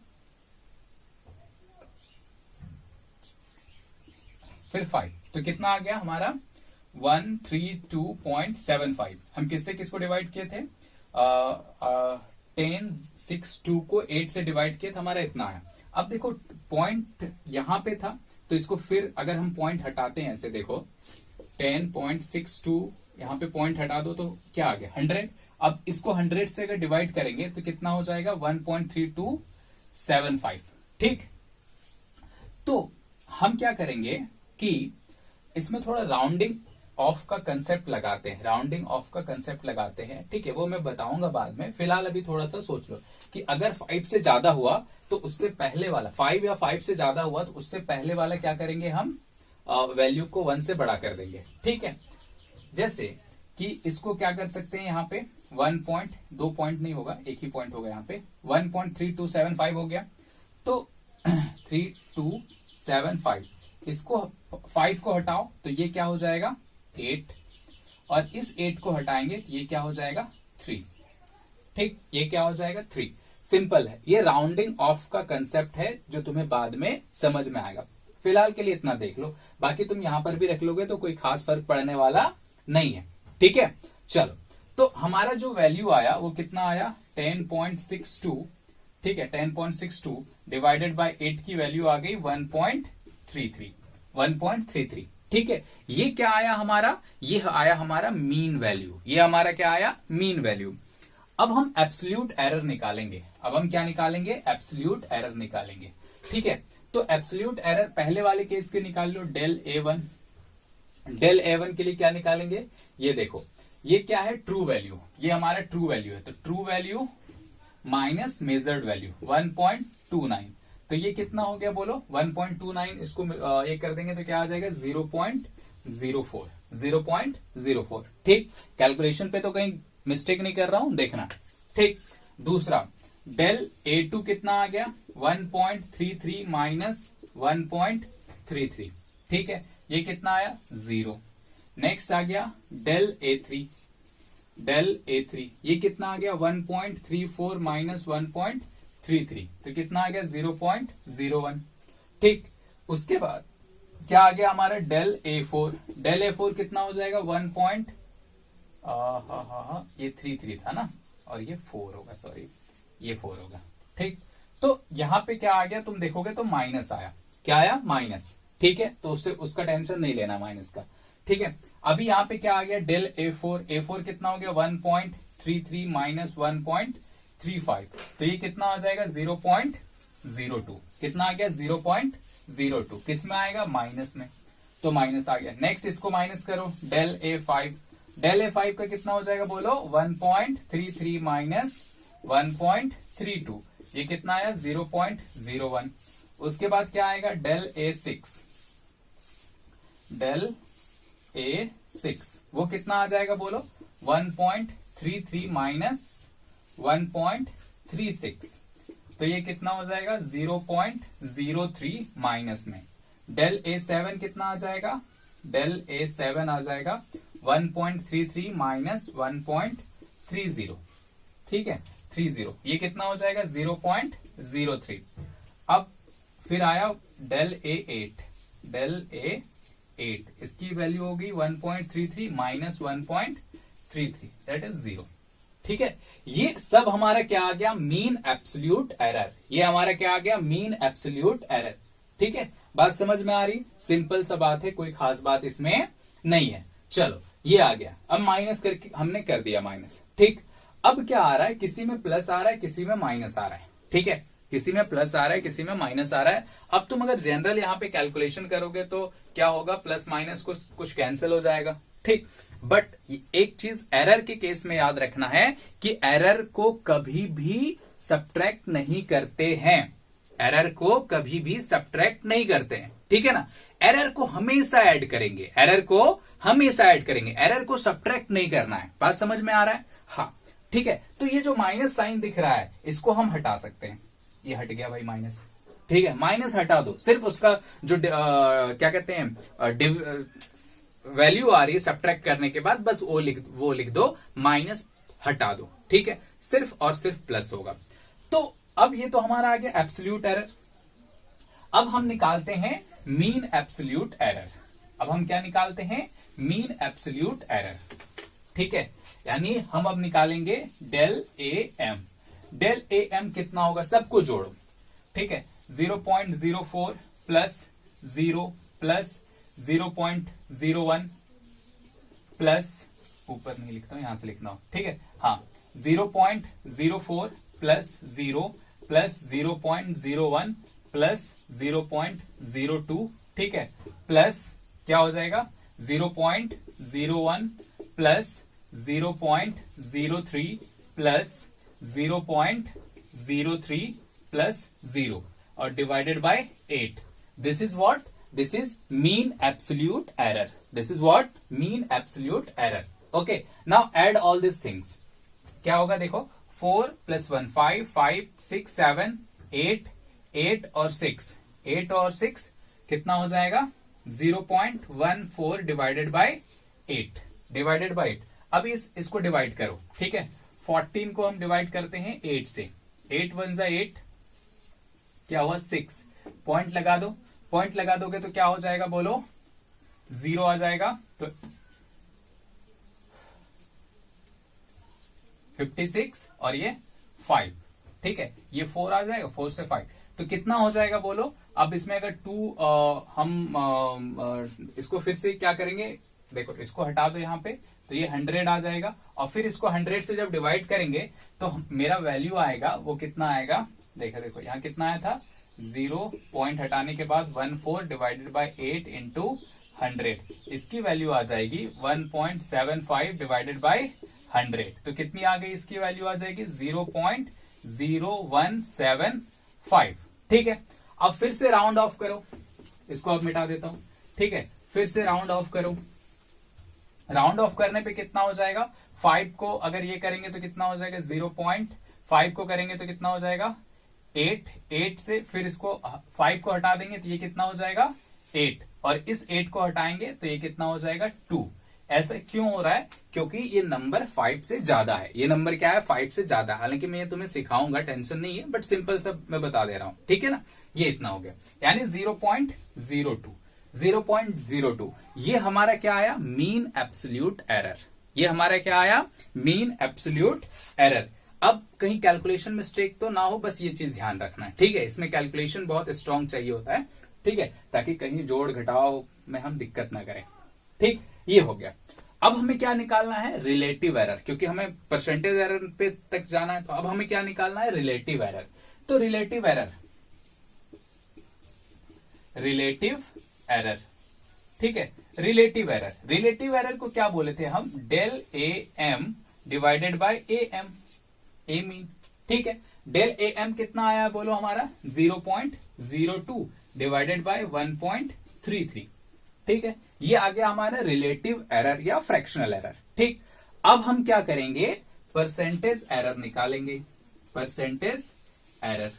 Speaker 1: फिर 5, तो कितना आ गया हमारा 132.75। हम किससे किसको डिवाइड किए थे, 1062 को 8 से डिवाइड किए थे, हमारा इतना है। अब देखो पॉइंट यहां पे था, तो इसको फिर अगर हम पॉइंट हटाते हैं ऐसे, देखो 10.62 यहां पे पॉइंट हटा दो तो क्या आ गया 100। अब इसको 100 से अगर डिवाइड करेंगे तो कितना हो जाएगा 1.3275। ठीक, तो हम क्या करेंगे कि इसमें थोड़ा राउंडिंग ऑफ का कंसेप्ट लगाते हैं, राउंडिंग ऑफ का कंसेप्ट लगाते हैं। ठीक है, वो मैं बताऊंगा बाद में। फिलहाल अभी थोड़ा सा सोच लो कि अगर 5 से ज्यादा हुआ तो उससे पहले वाला 5 या 5 से ज्यादा हुआ तो उससे पहले वाला क्या करेंगे हम, वैल्यू को 1 से बड़ा कर देंगे। ठीक है, जैसे कि इसको क्या कर सकते हैं, यहाँ पे 2 पॉइंट नहीं होगा, एक ही पॉइंट होगा, यहाँ पे 1.3275 हो गया। तो 3275, इसको 5 को हटाओ तो ये क्या हो जाएगा 8, और इस 8 को हटाएंगे तो ये क्या हो जाएगा 3। ठीक, ये क्या हो जाएगा 3। सिंपल है, ये राउंडिंग ऑफ का कंसेप्ट है जो तुम्हें बाद में समझ में आएगा। फिलहाल के लिए इतना देख लो, बाकी तुम यहां पर भी रख लोगे तो कोई खास फर्क पड़ने वाला नहीं है। ठीक है, चलो, तो हमारा जो वैल्यू आया वो कितना आया 10.62। ठीक है, 10.62 डिवाइडेड बाय 8 की वैल्यू आ गई 1.33। ठीक है, ये क्या आया हमारा, ये आया हमारा मीन वैल्यू, ये हमारा क्या आया मीन वैल्यू। अब हम एब्सोल्यूट एरर निकालेंगे, अब हम क्या निकालेंगे, एब्सोल्यूट एरर निकालेंगे। ठीक है, तो एब्सोल्यूट एरर पहले वाले केस के निकाल लो, डेल A1 के लिए क्या निकालेंगे, ये देखो, ये क्या है ट्रू वैल्यू, ये हमारा ट्रू वैल्यू है, तो true value minus measured value 1.29, तो ये कितना हो गया बोलो 1.29, इसको ये कर देंगे तो क्या आ जाएगा 0.04। ठीक, कैलकुलेशन पे तो कहीं मिस्टेक नहीं कर रहा हूं, देखना। ठीक, दूसरा डेल A2 कितना आ गया 1.33 माइनस 1.33। ठीक है, ये कितना आया 0। नेक्स्ट आ गया डेल A3, ये कितना आ गया 1.34 माइनस 1.33, तो कितना आ गया 0.01। ठीक, उसके बाद क्या आ गया हमारा डेल A4 कितना हो जाएगा 1. ये 33 था ना, और ये 4 होगा, सॉरी ये 4 होगा। ठीक, तो यहां पे क्या आ गया तुम देखोगे तो माइनस आया, क्या आया माइनस। ठीक है, तो उसका टेंशन नहीं लेना माइनस का। ठीक है, अभी यहां पे क्या आ गया डेल A4 कितना हो गया 1.33 माइनस 1.35, तो ये कितना आ जाएगा 0.02। कितना आ गया 0.02, किस में आएगा माइनस में, तो माइनस आ गया। नेक्स्ट इसको माइनस करो, डेल A5 का कितना हो जाएगा बोलो 1.33 माइनस 1.32, ये कितना आया 0.01। उसके बाद क्या आएगा डेल A6, वो कितना आ जाएगा बोलो 1.33 माइनस 1.36, तो ये कितना हो जाएगा 0.03 माइनस में। डेल A7 कितना आ जाएगा, डेल A7 आ जाएगा 1.33 माइनस 1.30। ठीक है 30, ये कितना हो जाएगा 0.03। अब फिर आया डेल A8, इसकी वैल्यू होगी 1.33 माइनस 1.33, दैट इज 0। ठीक है, ये सब हमारा क्या आ गया मीन एब्सोल्यूट एरर, ये हमारा क्या आ गया मीन एब्सोल्यूट एरर। ठीक है, बात समझ में आ रही, सिंपल सा बात है, कोई खास बात इसमें नहीं है। चलो ये आ गया, अब माइनस करके हमने कर दिया माइनस। ठीक, अब क्या आ रहा है, किसी में प्लस आ रहा है, किसी में माइनस आ रहा है। ठीक है, किसी में प्लस आ रहा है, किसी में माइनस आ रहा है। अब तुम अगर जनरल यहाँ पे कैलकुलेशन करोगे तो क्या होगा, प्लस माइनस कुछ कैंसिल हो जाएगा। ठीक, बट एक चीज एरर के केस में याद रखना है कि एरर को कभी भी सब्ट्रैक्ट नहीं करते हैं, एरर को कभी भी सब्ट्रैक्ट नहीं करते हैं। ठीक है ना, एरर को हमेशा ऐड करेंगे, एरर को सब्ट्रैक्ट नहीं करना है। बात समझ में आ रहा है, हाँ ठीक है। तो ये जो माइनस साइन दिख रहा है इसको हम हटा सकते हैं, ये हट गया भाई माइनस। ठीक है, माइनस हटा दो, सिर्फ उसका जो क्या कहते हैं वैल्यू आ रही है सब्ट्रैक्ट करने के बाद, बस वो लिख दो माइनस हटा दो, ठीक है, सिर्फ और सिर्फ प्लस होगा। तो अब ये तो हमारा आ गया एब्सोल्यूट एरर। अब हम निकालते हैं मीन एब्सोल्यूट एरर। अब हम क्या निकालते हैं? मीन एब्सोल्यूट एरर, ठीक है। यानी हम अब निकालेंगे del A M. Del A M कितना होगा? सबको जोड़ो, ठीक है। 0.04 प्लस 0 प्लस 0.01 प्लस, ऊपर नहीं लिखता हूं, यहां से लिखना हो, ठीक है, हाँ, 0.04 प्लस 0 प्लस 0.01 प्लस 0.02, ठीक है, प्लस क्या हो जाएगा? 0.01 प्लस 0.03 प्लस 0.03 प्लस 0 और divided by 8। This is what? This is mean absolute error. This is what? Mean absolute error. Okay, now add all this things. क्या होगा देखो, 4 प्लस 1 5, 5 6 7 8, 8 और 6, 8 और 6 कितना हो जाएगा? 0.14 डिवाइडेड बाय 8, डिवाइडेड बाय 8। अब इसको डिवाइड करो, ठीक है। 14 को हम डिवाइड करते हैं 8 से, 8 1 जा 8, क्या हुआ? 6। पॉइंट लगा दो, पॉइंट लगा दोगे तो क्या हो जाएगा बोलो? 0 आ जाएगा। तो 56 और ये 5, ठीक है, ये 4 आ जाएगा, 4 से 5 तो कितना हो जाएगा बोलो? अब इसमें अगर 2 हम इसको फिर से क्या करेंगे, देखो इसको हटा दो यहाँ पे, तो ये 100 आ जाएगा और फिर इसको 100 से जब डिवाइड करेंगे तो मेरा वैल्यू आएगा, वो कितना आएगा? देखो यहाँ कितना आया था? 0 पॉइंट हटाने के बाद 14 डिवाइडेड बाय 8 इंटू 100, इसकी वैल्यू आ जाएगी 1.75 डिवाइडेड बाय 100। तो कितनी आ गई इसकी वैल्यू? आ जाएगी 0.0175, ठीक है। अब फिर से राउंड ऑफ करो, इसको अब मिटा देता हूं, ठीक है, फिर से राउंड ऑफ करो। राउंड ऑफ करने पे कितना हो जाएगा? 5 को अगर ये करेंगे तो कितना हो जाएगा? 0.5 को करेंगे तो कितना हो जाएगा? 8, 8 से फिर इसको 5 को हटा देंगे तो ये कितना हो जाएगा? 8, और इस 8 को हटाएंगे तो ये कितना हो जाएगा? 2। ऐसा क्यों हो रहा है? क्योंकि ये नंबर 5 से ज्यादा है। ये नंबर क्या है? 5 से ज्यादा। हालांकि मैं ये तुम्हें सिखाऊंगा, टेंशन नहीं है, बट सिंपल सब मैं बता दे रहा हूं, ठीक है ना। ये इतना हो गया, यानी 0.02, 0.02 ये हमारा क्या आया? Mean absolute error. ये हमारा क्या आया? Mean absolute error. अब कहीं कैलकुलेशन मिस्टेक तो ना हो, बस ये चीज ध्यान रखना है, ठीक है। इसमें कैलकुलेशन बहुत स्ट्रांग चाहिए होता है, ठीक है, ताकि कहीं जोड़ घटाव में हम दिक्कत ना करें, ठीक। ये हो गया। अब हमें क्या निकालना है? रिलेटिव एरर, क्योंकि हमें परसेंटेज एरर पे तक जाना है, तो अब हमें क्या निकालना है? Relative error. तो रिलेटिव एरर, रिलेटिव एरर, ठीक है, रिलेटिव एरर। रिलेटिव एरर को क्या बोले थे हम? Del A M divided by A M, A mean, ठीक है। डेल ए एम कितना आया बोलो हमारा? 0.02 डिवाइडेड बाय 1.33, ठीक है। ये आ गया हमारा रिलेटिव एरर या फ्रैक्शनल एरर, ठीक। अब हम क्या करेंगे? परसेंटेज एरर निकालेंगे, परसेंटेज एरर,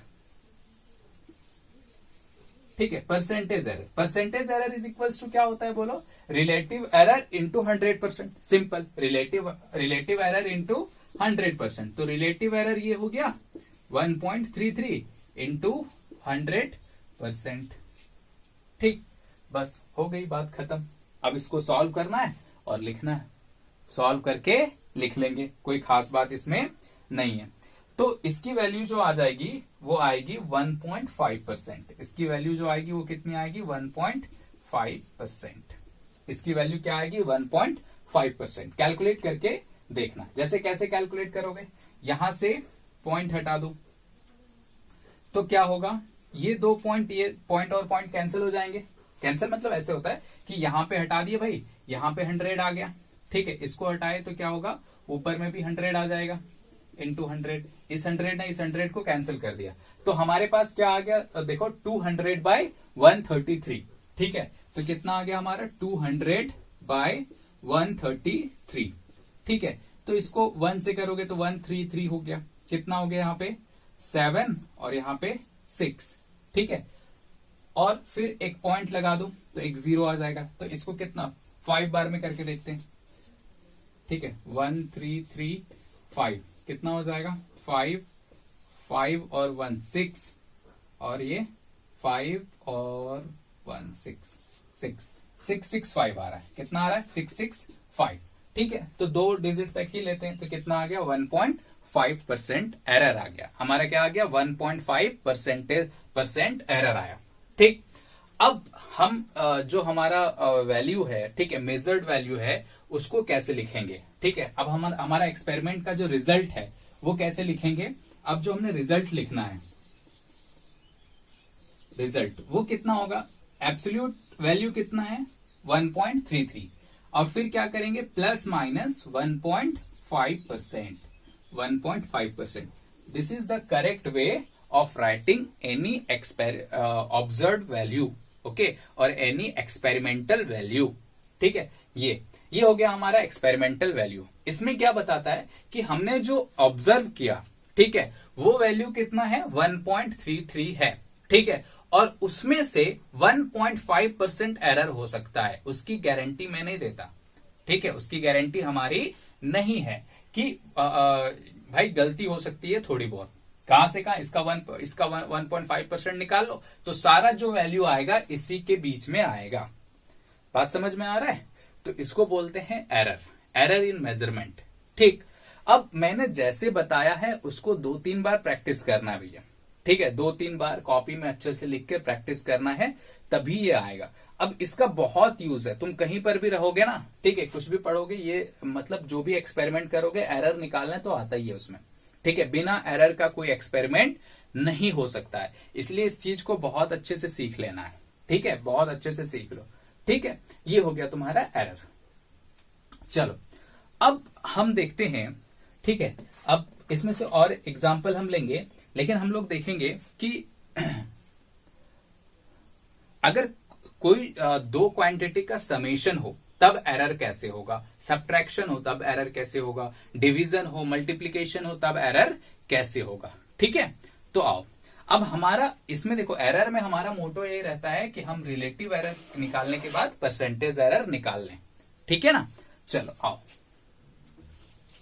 Speaker 1: ठीक है। Percentage error, percentage error is equals to क्या होता है बोलो? Relative error into 100%, simple. Relative error into 100%, तो रिलेटिव एरर ये हो गया 1.33 इंटू 100%, ठीक। बस हो गई बात खत्म। अब इसको सॉल्व करना है और लिखना है, सॉल्व करके लिख लेंगे, कोई खास बात इसमें नहीं है। तो इसकी वैल्यू जो आ जाएगी वो आएगी 1.5%। इसकी वैल्यू जो आएगी वो कितनी आएगी? 1.5%। इसकी वैल्यू क्या आएगी? 1.5%। कैलकुलेट करके देखना। जैसे कैसे कैलकुलेट करोगे? यहां से पॉइंट हटा दो तो क्या होगा? ये 2 पॉइंट, ये पॉइंट और पॉइंट कैंसिल हो जाएंगे। कैंसिल मतलब ऐसे होता है कि यहां पे हटा दिए भाई, यहां पे 100 आ गया, ठीक है। इसको हटाए तो क्या होगा? ऊपर में भी 100 आ जाएगा इंटू 100। इस 100 ने इस 100 को कैंसिल कर दिया, तो हमारे पास क्या आ गया? देखो 200 बाय 133, ठीक है। तो कितना आ गया हमारा? 200 बाय 133, ठीक है। तो इसको 1 से करोगे तो 133 हो गया। कितना हो गया यहाँ पे? 7 और यहाँ पे 6, ठीक है। और फिर एक पॉइंट लगा दो तो एक 0 आ जाएगा। तो इसको कितना 5 बार में करके देखते हैं, ठीक है। 1 3 3 5, कितना हो जाएगा 5, 5 और 1 6, और ये 5 और 1 6 6 665 आ रहा है। कितना आ रहा है 665। ठीक है, तो 2 डिजिट तक ही लेते हैं, तो कितना आ गया 1.5% एरर आ गया हमारा। क्या आ गया 1.5% एरर आया। ठीक, अब हम जो हमारा वैल्यू है, ठीक है, मेजर्ड वैल्यू है, उसको कैसे लिखेंगे। ठीक है, अब हमारा एक्सपेरिमेंट का जो रिजल्ट है वो कैसे लिखेंगे। अब जो हमने रिजल्ट लिखना है, रिजल्ट वो कितना होगा, एब्सोल्यूट वैल्यू कितना है 1.33, और फिर क्या करेंगे plus minus 1.5%, 1.5%। This is the correct way of writing any observe value, okay, और एनी एक्सपेरिमेंटल वैल्यू। ठीक है, ये हो गया हमारा एक्सपेरिमेंटल वैल्यू। इसमें क्या बताता है कि हमने जो ऑब्जर्व किया, ठीक है, वो वैल्यू कितना है 1.33 है। ठीक है, और उसमें से 1.5% एरर हो सकता है, उसकी गारंटी मैं नहीं देता। ठीक है, उसकी गारंटी हमारी नहीं है कि भाई गलती हो सकती है थोड़ी बहुत। कहां से कहां, इसका 1.5% निकाल लो तो सारा जो वैल्यू आएगा इसी के बीच में आएगा। बात समझ में आ रहा है। तो इसको बोलते हैं एरर, एरर इन मेजरमेंट। ठीक, अब मैंने जैसे बताया है उसको 2-3 बार प्रैक्टिस करना भैया। ठीक है, 2-3 बार कॉपी में अच्छे से लिख के प्रैक्टिस करना है, तभी ये आएगा। अब इसका बहुत यूज है, तुम कहीं पर भी रहोगे ना, ठीक है, कुछ भी पढ़ोगे, ये मतलब जो भी एक्सपेरिमेंट करोगे एरर निकालना तो आता ही है उसमें। ठीक है, बिना एरर का कोई एक्सपेरिमेंट नहीं हो सकता है, इसलिए इस चीज को बहुत अच्छे से सीख लेना है। ठीक है, बहुत अच्छे से सीख लो। ठीक है, ये हो गया तुम्हारा एरर। चलो अब हम देखते हैं। ठीक है, अब इसमें से और एग्जाम्पल हम लेंगे, लेकिन हम लोग देखेंगे कि अगर कोई 2 क्वांटिटी का समेशन हो तब एरर कैसे होगा, सब्ट्रैक्शन हो तब एरर कैसे होगा, डिवीजन हो, मल्टीप्लीकेशन हो तब एरर कैसे होगा। ठीक है, तो आओ अब हमारा इसमें देखो, एरर में हमारा मोटो यही रहता है कि हम रिलेटिव एरर निकालने के बाद परसेंटेज एरर निकाल लें। ठीक है ना, चलो आओ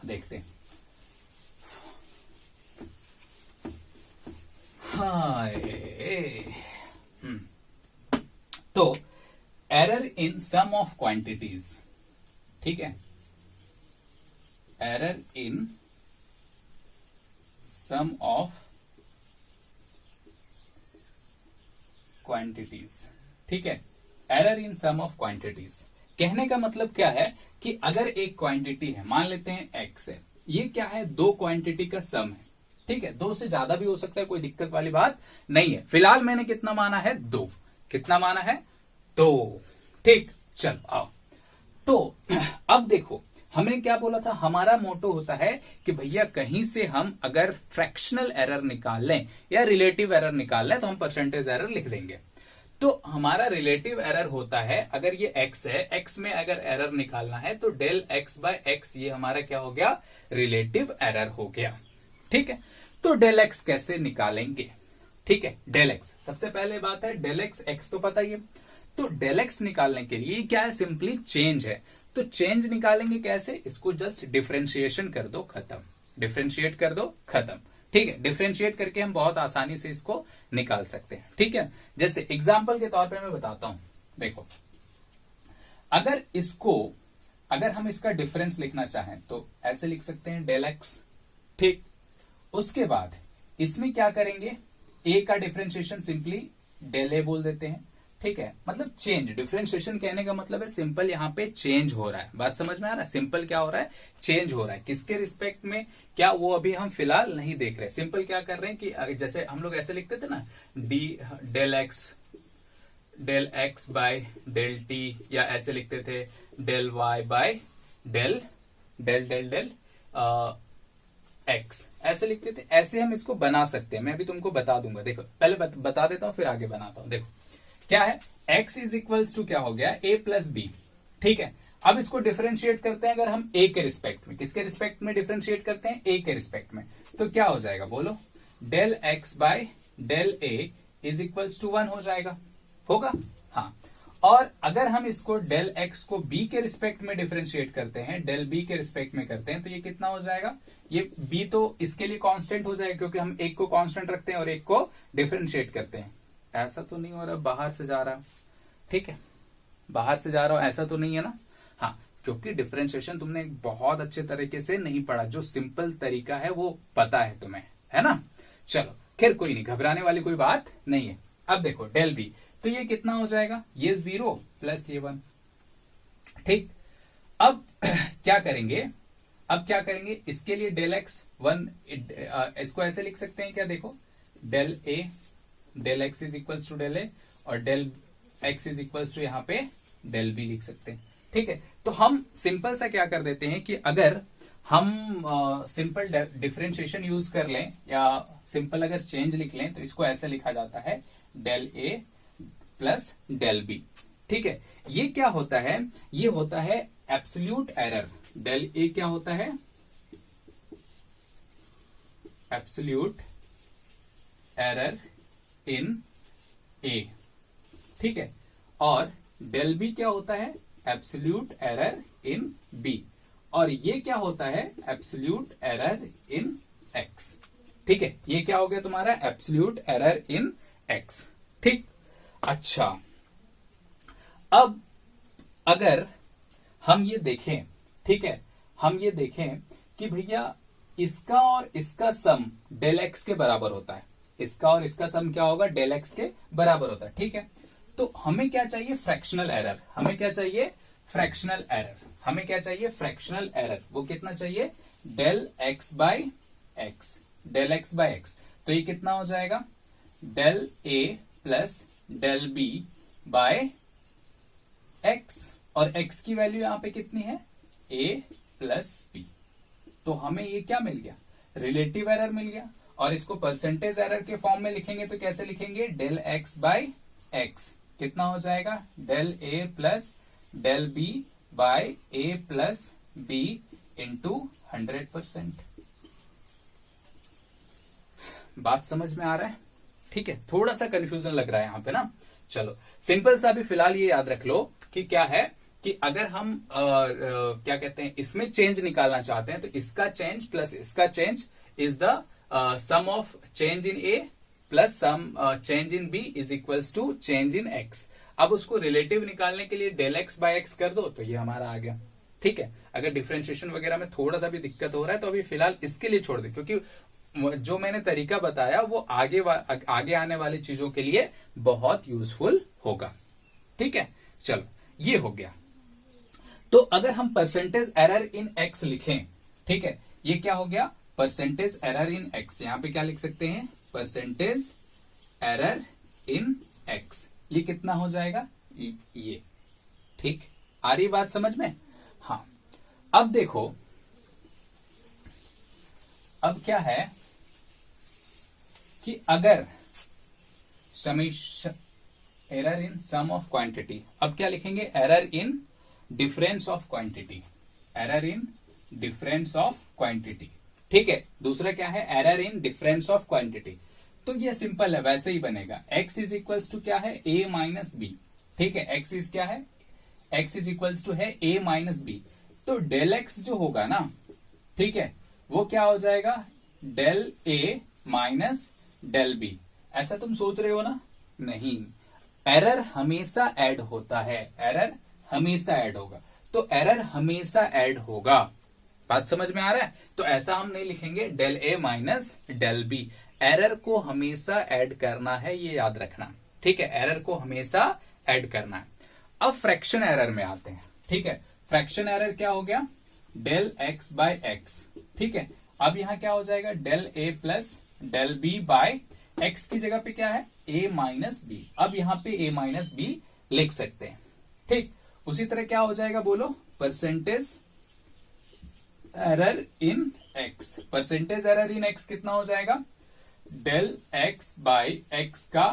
Speaker 1: देखते हैं। तो error in sum of quantities. ठीक है, error in sum of quantities. ठीक है, error in sum of quantities कहने का मतलब क्या है कि अगर एक क्वांटिटी है, मान लेते हैं एक्स है, ये क्या है 2 क्वांटिटी का सम है। ठीक है, 2 से ज्यादा भी हो सकता है, कोई दिक्कत वाली बात नहीं है। फिलहाल मैंने कितना माना है 2, कितना माना है 2। ठीक, चलो आओ। तो अब देखो हमने क्या बोला था, हमारा मोटो होता है कि भैया कहीं से हम अगर फ्रैक्शनल एरर निकाल लें या रिलेटिव एरर निकाल लें तो हम परसेंटेज एरर लिख देंगे। तो हमारा रिलेटिव एरर होता है, अगर ये x है, x में अगर एरर निकालना है तो डेल x बाय x, ये हमारा क्या हो गया रिलेटिव एरर हो गया। ठीक है, तो डेल x कैसे निकालेंगे। ठीक है, डेल x सबसे पहले बात है, डेल x तो पता ही है। तो डेल x निकालने के लिए क्या है, सिंपली चेंज है। तो चेंज निकालेंगे कैसे, इसको जस्ट डिफरेंशिएशन कर दो, खत्म, डिफरेंशिएट कर दो, खत्म। ठीक है, डिफरेंशिएट करके हम बहुत आसानी से इसको निकाल सकते हैं। ठीक है, जैसे एग्जांपल के तौर पे मैं बताता हूं, देखो अगर हम इसका डिफरेंस लिखना चाहें तो ऐसे लिख सकते हैं डेल एक्स। ठीक, उसके बाद इसमें क्या करेंगे, ए का डिफरेंशिएशन सिंपली डेल ए बोल देते हैं। ठीक है, मतलब चेंज, डिफरेंशिएशन कहने का मतलब है सिंपल यहां पे चेंज हो रहा है। बात समझ में आ रहा है, सिंपल क्या हो रहा है, चेंज हो रहा है। किसके रिस्पेक्ट में, क्या वो अभी हम फिलहाल नहीं देख रहे। सिंपल क्या कर रहे हैं कि जैसे हम लोग ऐसे लिखते थे ना, del x by del t, या ऐसे लिखते थे del y by del del del del x, ऐसे लिखते थे। ऐसे हम इसको बना सकते हैं, मैं भी तुमको बता दूंगा। देखो पहले बता देता हूं, फिर आगे बनाता हूं। देखो क्या है, x इज इक्वल्स टू क्या हो गया a प्लस बी। ठीक है, अब इसको डिफरेंशिएट करते हैं अगर हम a के रिस्पेक्ट में, किसके रिस्पेक्ट में डिफरेंशिएट करते हैं, a के रिस्पेक्ट में, तो क्या हो जाएगा बोलो, del x by del a is equals to 1 हो जाएगा, होगा। हाँ, और अगर हम इसको डेल एक्स को बी के रिस्पेक्ट में डिफरेंशिएट करते हैं, डेल बी के रिस्पेक्ट में करते हैं, तो ये कितना हो जाएगा, ये बी तो इसके लिए कांस्टेंट हो जाएगा क्योंकि हम एक को कांस्टेंट रखते हैं और एक को डिफरेंशिएट करते हैं। ऐसा तो नहीं हो रहा, बाहर से जा रहा, ठीक है, बाहर से जा रहा हो, ऐसा तो नहीं है ना। हाँ, क्योंकि डिफरेंशिएशन तुमने बहुत अच्छे तरीके से नहीं पढ़ा, जो सिंपल तरीका है वो पता है तुम्हें, है ना। चलो खैर कोई नहीं, घबराने वाली कोई बात नहीं है। अब देखो डेल बी, तो ये कितना हो जाएगा, ये 0 प्लस ये 1, ठीक। अब क्या करेंगे, अब क्या करेंगे, इसके लिए डेल एक्स 1, इसको ऐसे लिख सकते हैं क्या, देखो del A, del X is equals to del A, और del X is equals to यहाँ पे डेल बी लिख सकते हैं, ठीक है। तो हम सिंपल सा क्या कर देते हैं कि अगर हम सिंपल डिफरेंशिएशन यूज कर लें या सिंपल अगर चेंज लिख लें, तो इसको ऐसे लिखा जाता है del A plus del b, ठीक है। ये क्या होता है, ये होता है एब्सोल्यूट एरर। डेल ए क्या होता है, एब्सोल्यूट एरर इन ए, ठीक है। और डेल बी क्या होता है, एब्सोल्यूट एरर इन बी, और ये क्या होता है, एब्सोल्यूट एरर इन एक्स, ठीक है। ये क्या हो गया तुम्हारा, एब्सोल्यूट एरर इन एक्स, ठीक। अच्छा, अब अगर हम ये देखें, ठीक है, हम ये देखें कि भैया इसका और इसका सम डेल एक्स के बराबर होता है, इसका और इसका सम क्या होगा, डेल एक्स के बराबर होता है, ठीक है। तो हमें क्या चाहिए, फ्रैक्शनल एरर, हमें क्या चाहिए, फ्रैक्शनल एरर, हमें क्या चाहिए, फ्रैक्शनल एरर। वो कितना चाहिए, del x by X, del x by X. तो ये कितना हो जाएगा, del A plus del B by X, और एक्स की वैल्यू यहां पे कितनी है, ए प्लस बी। तो हमें ये क्या मिल गया, रिलेटिव एरर मिल गया। और इसको परसेंटेज एरर के फॉर्म में लिखेंगे तो कैसे लिखेंगे, डेल एक्स बाय एक्स कितना हो जाएगा, del A plus del B bye A plus B into 100%। बात समझ में आ रहा है, ठीक है। थोड़ा सा कंफ्यूजन लग रहा है यहां पे ना। चलो सिंपल सा भी फिलहाल ये याद रख लो कि क्या है कि अगर हम क्या कहते हैं, इसमें चेंज निकालना चाहते हैं, तो इसका चेंज प्लस इसका change is the sum of change in a plus sum change in b is equals to change in x. अब उसको रिलेटिव निकालने के लिए डेल एक्स बाय एक्स कर दो, तो ये हमारा आ गया, ठीक है। अगर डिफरेंशिएशन वगैरह में थोड़ा सा भी दिक्कत हो रहा है तो अभी फिलहाल इसके लिए छोड़ दे, क्योंकि जो मैंने तरीका बताया वो आगे आने वाली चीजों के लिए बहुत यूजफुल होगा, ठीक है। चलो ये हो गया। तो अगर हम परसेंटेज एरर इन एक्स लिखें, ठीक है, ये क्या हो गया, परसेंटेज एरर इन एक्स। यहां पे क्या लिख सकते हैं, परसेंटेज एरर इन एक्स। ये कितना हो जाएगा, ये, ठीक। आ रही बात समझ में। हाँ, अब देखो, अब क्या है कि अगर summation error in sum of quantity, अब क्या लिखेंगे, error in difference of quantity, error in difference of quantity, ठीक है। दूसरा क्या है, error in difference of quantity. तो ये सिंपल है, वैसे ही बनेगा। x इज इक्वल्स टू क्या है, a माइनस बी, ठीक है। x इज क्या है, x इज इक्वल्स टू है a माइनस बी। तो डेल x जो होगा ना, ठीक है, वो क्या हो जाएगा, del a minus del b. ऐसा तुम सोच रहे हो ना, नहीं, एरर हमेशा ऐड होता है, एरर हमेशा ऐड होगा। तो एरर हमेशा ऐड होगा, बात समझ में आ रहा है। तो ऐसा हम नहीं लिखेंगे del A minus del B, error को हमेशा ऐड करना है, ये याद रखना, ठीक है। एरर को हमेशा ऐड करना है। अब फ्रैक्शन एरर में आते हैं, ठीक है। फ्रैक्शन एरर क्या हो गया, डेल एक्स बाय एक्स, ठीक है। अब यहां क्या हो जाएगा, del A plus del B by X की जगह पे क्या है, ए माइनस बी। अब यहां पे ए माइनस बी लिख सकते हैं, ठीक। उसी तरह क्या हो जाएगा, बोलो, परसेंटेज एरर इन एक्स। परसेंटेज एरर इन एक्स कितना हो जाएगा, डेल एक्स बाय एक्स का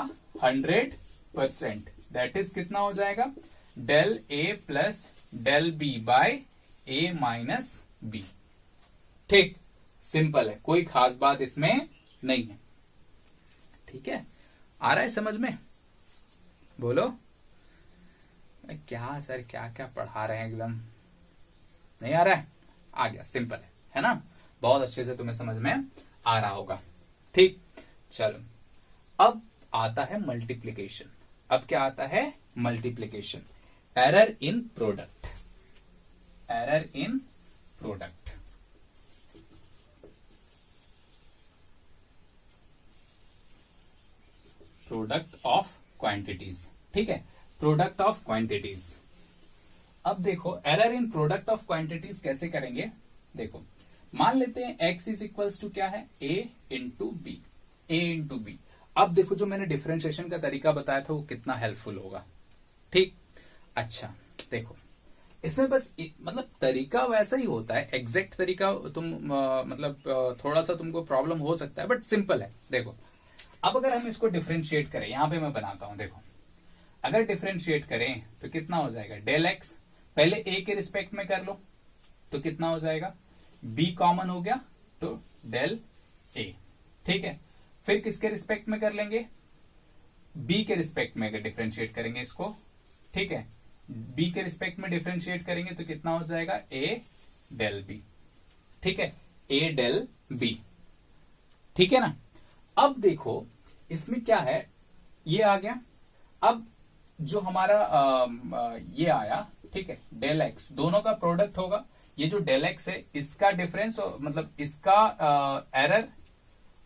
Speaker 1: 100%, दैट इज कितना हो जाएगा, del A plus del B bye A minus B, ठीक। सिंपल है, कोई खास बात इसमें नहीं है, ठीक है। आ रहा है समझ में, बोलो। क्या सर क्या क्या पढ़ा रहे हैं, एकदम नहीं आ रहा है? आ गया, सिंपल है ना? बहुत अच्छे से तुम्हें समझ में आ रहा होगा। ठीक, चलो अब आता है मल्टीप्लीकेशन। अब क्या आता है? Multiplication. Error in product, error in product. Product of quantities, ठीक है, प्रोडक्ट ऑफ क्वांटिटीज। अब देखो error in product of quantities कैसे करेंगे? देखो मान लेते हैं x इज इक्वल्स टू क्या है? a into b, a into b. अब देखो जो मैंने डिफरेंशिएशन का तरीका बताया था वो कितना हेल्पफुल होगा। ठीक, अच्छा देखो इसमें बस मतलब तरीका वैसा ही होता है, एग्जैक्ट तरीका तुम मतलब थोड़ा सा तुमको प्रॉब्लम हो सकता है बट सिंपल है। देखो अब अगर हम इसको डिफरेंशिएट करें, यहां पे मैं बनाता हूं, देखो अगर डिफरेंशिएट करें तो कितना हो जाएगा? डेल एक्स, पहले ए के रिस्पेक्ट में कर लो तो कितना हो जाएगा? बी कॉमन हो गया तो डेल ए, ठीक है। फिर किसके रिस्पेक्ट में कर लेंगे? बी के रिस्पेक्ट में अगर डिफरेंशिएट करेंगे इसको, ठीक है, बी के रिस्पेक्ट में डिफरेंशिएट करेंगे तो कितना हो जाएगा? ए डेल बी, ठीक है, ए डेल बी, ठीक है ना। अब देखो इसमें क्या है, ये आ गया। अब जो हमारा ये आया, ठीक है, डेल एक्स, दोनों का प्रोडक्ट होगा। ये जो डेल एक्स है इसका डिफरेंस मतलब इसका एरर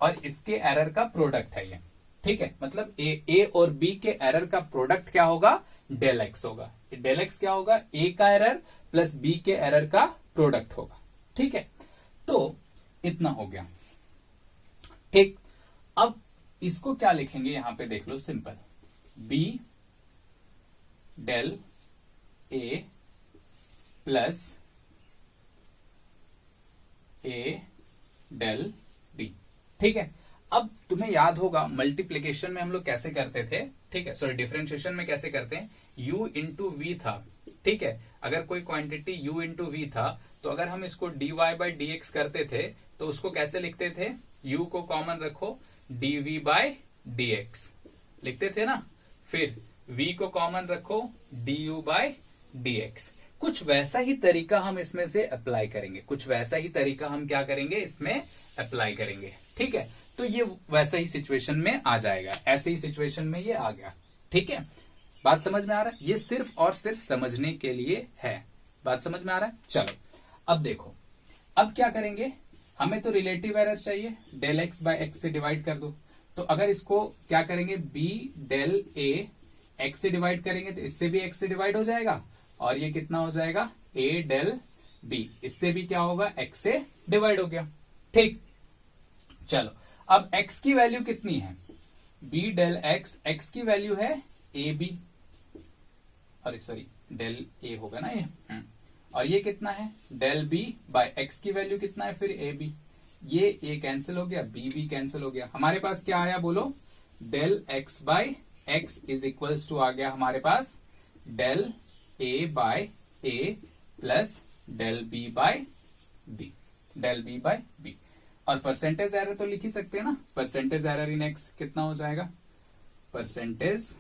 Speaker 1: और इसके एरर का प्रोडक्ट है ये, ठीक है। मतलब ए और बी के एरर का प्रोडक्ट क्या होगा? डेल एक्स होगा। डेल एक्स क्या होगा? ए का एरर प्लस बी के एरर का प्रोडक्ट होगा, ठीक है। तो इतना हो गया, ठीक। अब इसको क्या लिखेंगे यहां पे देख लो, simple, B del A plus A del b, ठीक है। अब तुम्हें याद होगा मल्टीप्लीकेशन में हम लोग कैसे करते थे, ठीक है, सॉरी डिफरेंशिएशन में कैसे करते हैं? u इंटू वी था, ठीक है। अगर कोई क्वांटिटी u इंटू वी था तो अगर हम इसको dy बाई डी एक्स करते थे तो उसको कैसे लिखते थे? u को कॉमन रखो, dv बाई डी एक्स लिखते थे ना। फिर v को कॉमन रखो, du बाई डी एक्स। कुछ वैसा ही तरीका हम इसमें से अप्लाई करेंगे, कुछ वैसा ही तरीका हम क्या करेंगे इसमें अप्लाई करेंगे, ठीक है। तो ये वैसा ही सिचुएशन में आ जाएगा, ऐसे ही सिचुएशन में ये आ गया, ठीक है। बात समझ में आ रहा है? ये सिर्फ और सिर्फ समझने के लिए है, बात समझ में आ रहा है? चलो अब देखो, अब क्या करेंगे, हमें तो रिलेटिव एरर चाहिए, डेल एक्स बाय एक्स से डिवाइड कर दो। तो अगर इसको क्या करेंगे, बी डेल ए एक्स से डिवाइड करेंगे तो इससे भी एक्स से डिवाइड हो जाएगा और ये कितना हो जाएगा? ए डेल बी, इससे भी क्या होगा? एक्स से डिवाइड हो गया, ठीक। चलो अब x की वैल्यू कितनी है? b डेल x, x की वैल्यू है ए बी, अरे सॉरी डेल ए होगा ना ये, और ये कितना है? डेल b बाय x की वैल्यू कितना है? फिर ए बी, ये a कैंसिल हो गया, b भी कैंसिल हो गया। हमारे पास क्या आया बोलो? Del x by x is equals to आ गया हमारे पास del a by a plus del b by b, del b by b। और परसेंटेज एरर तो लिख ही सकते हैं ना, परसेंटेज एरर इन एक्स कितना हो जाएगा? परसेंटेज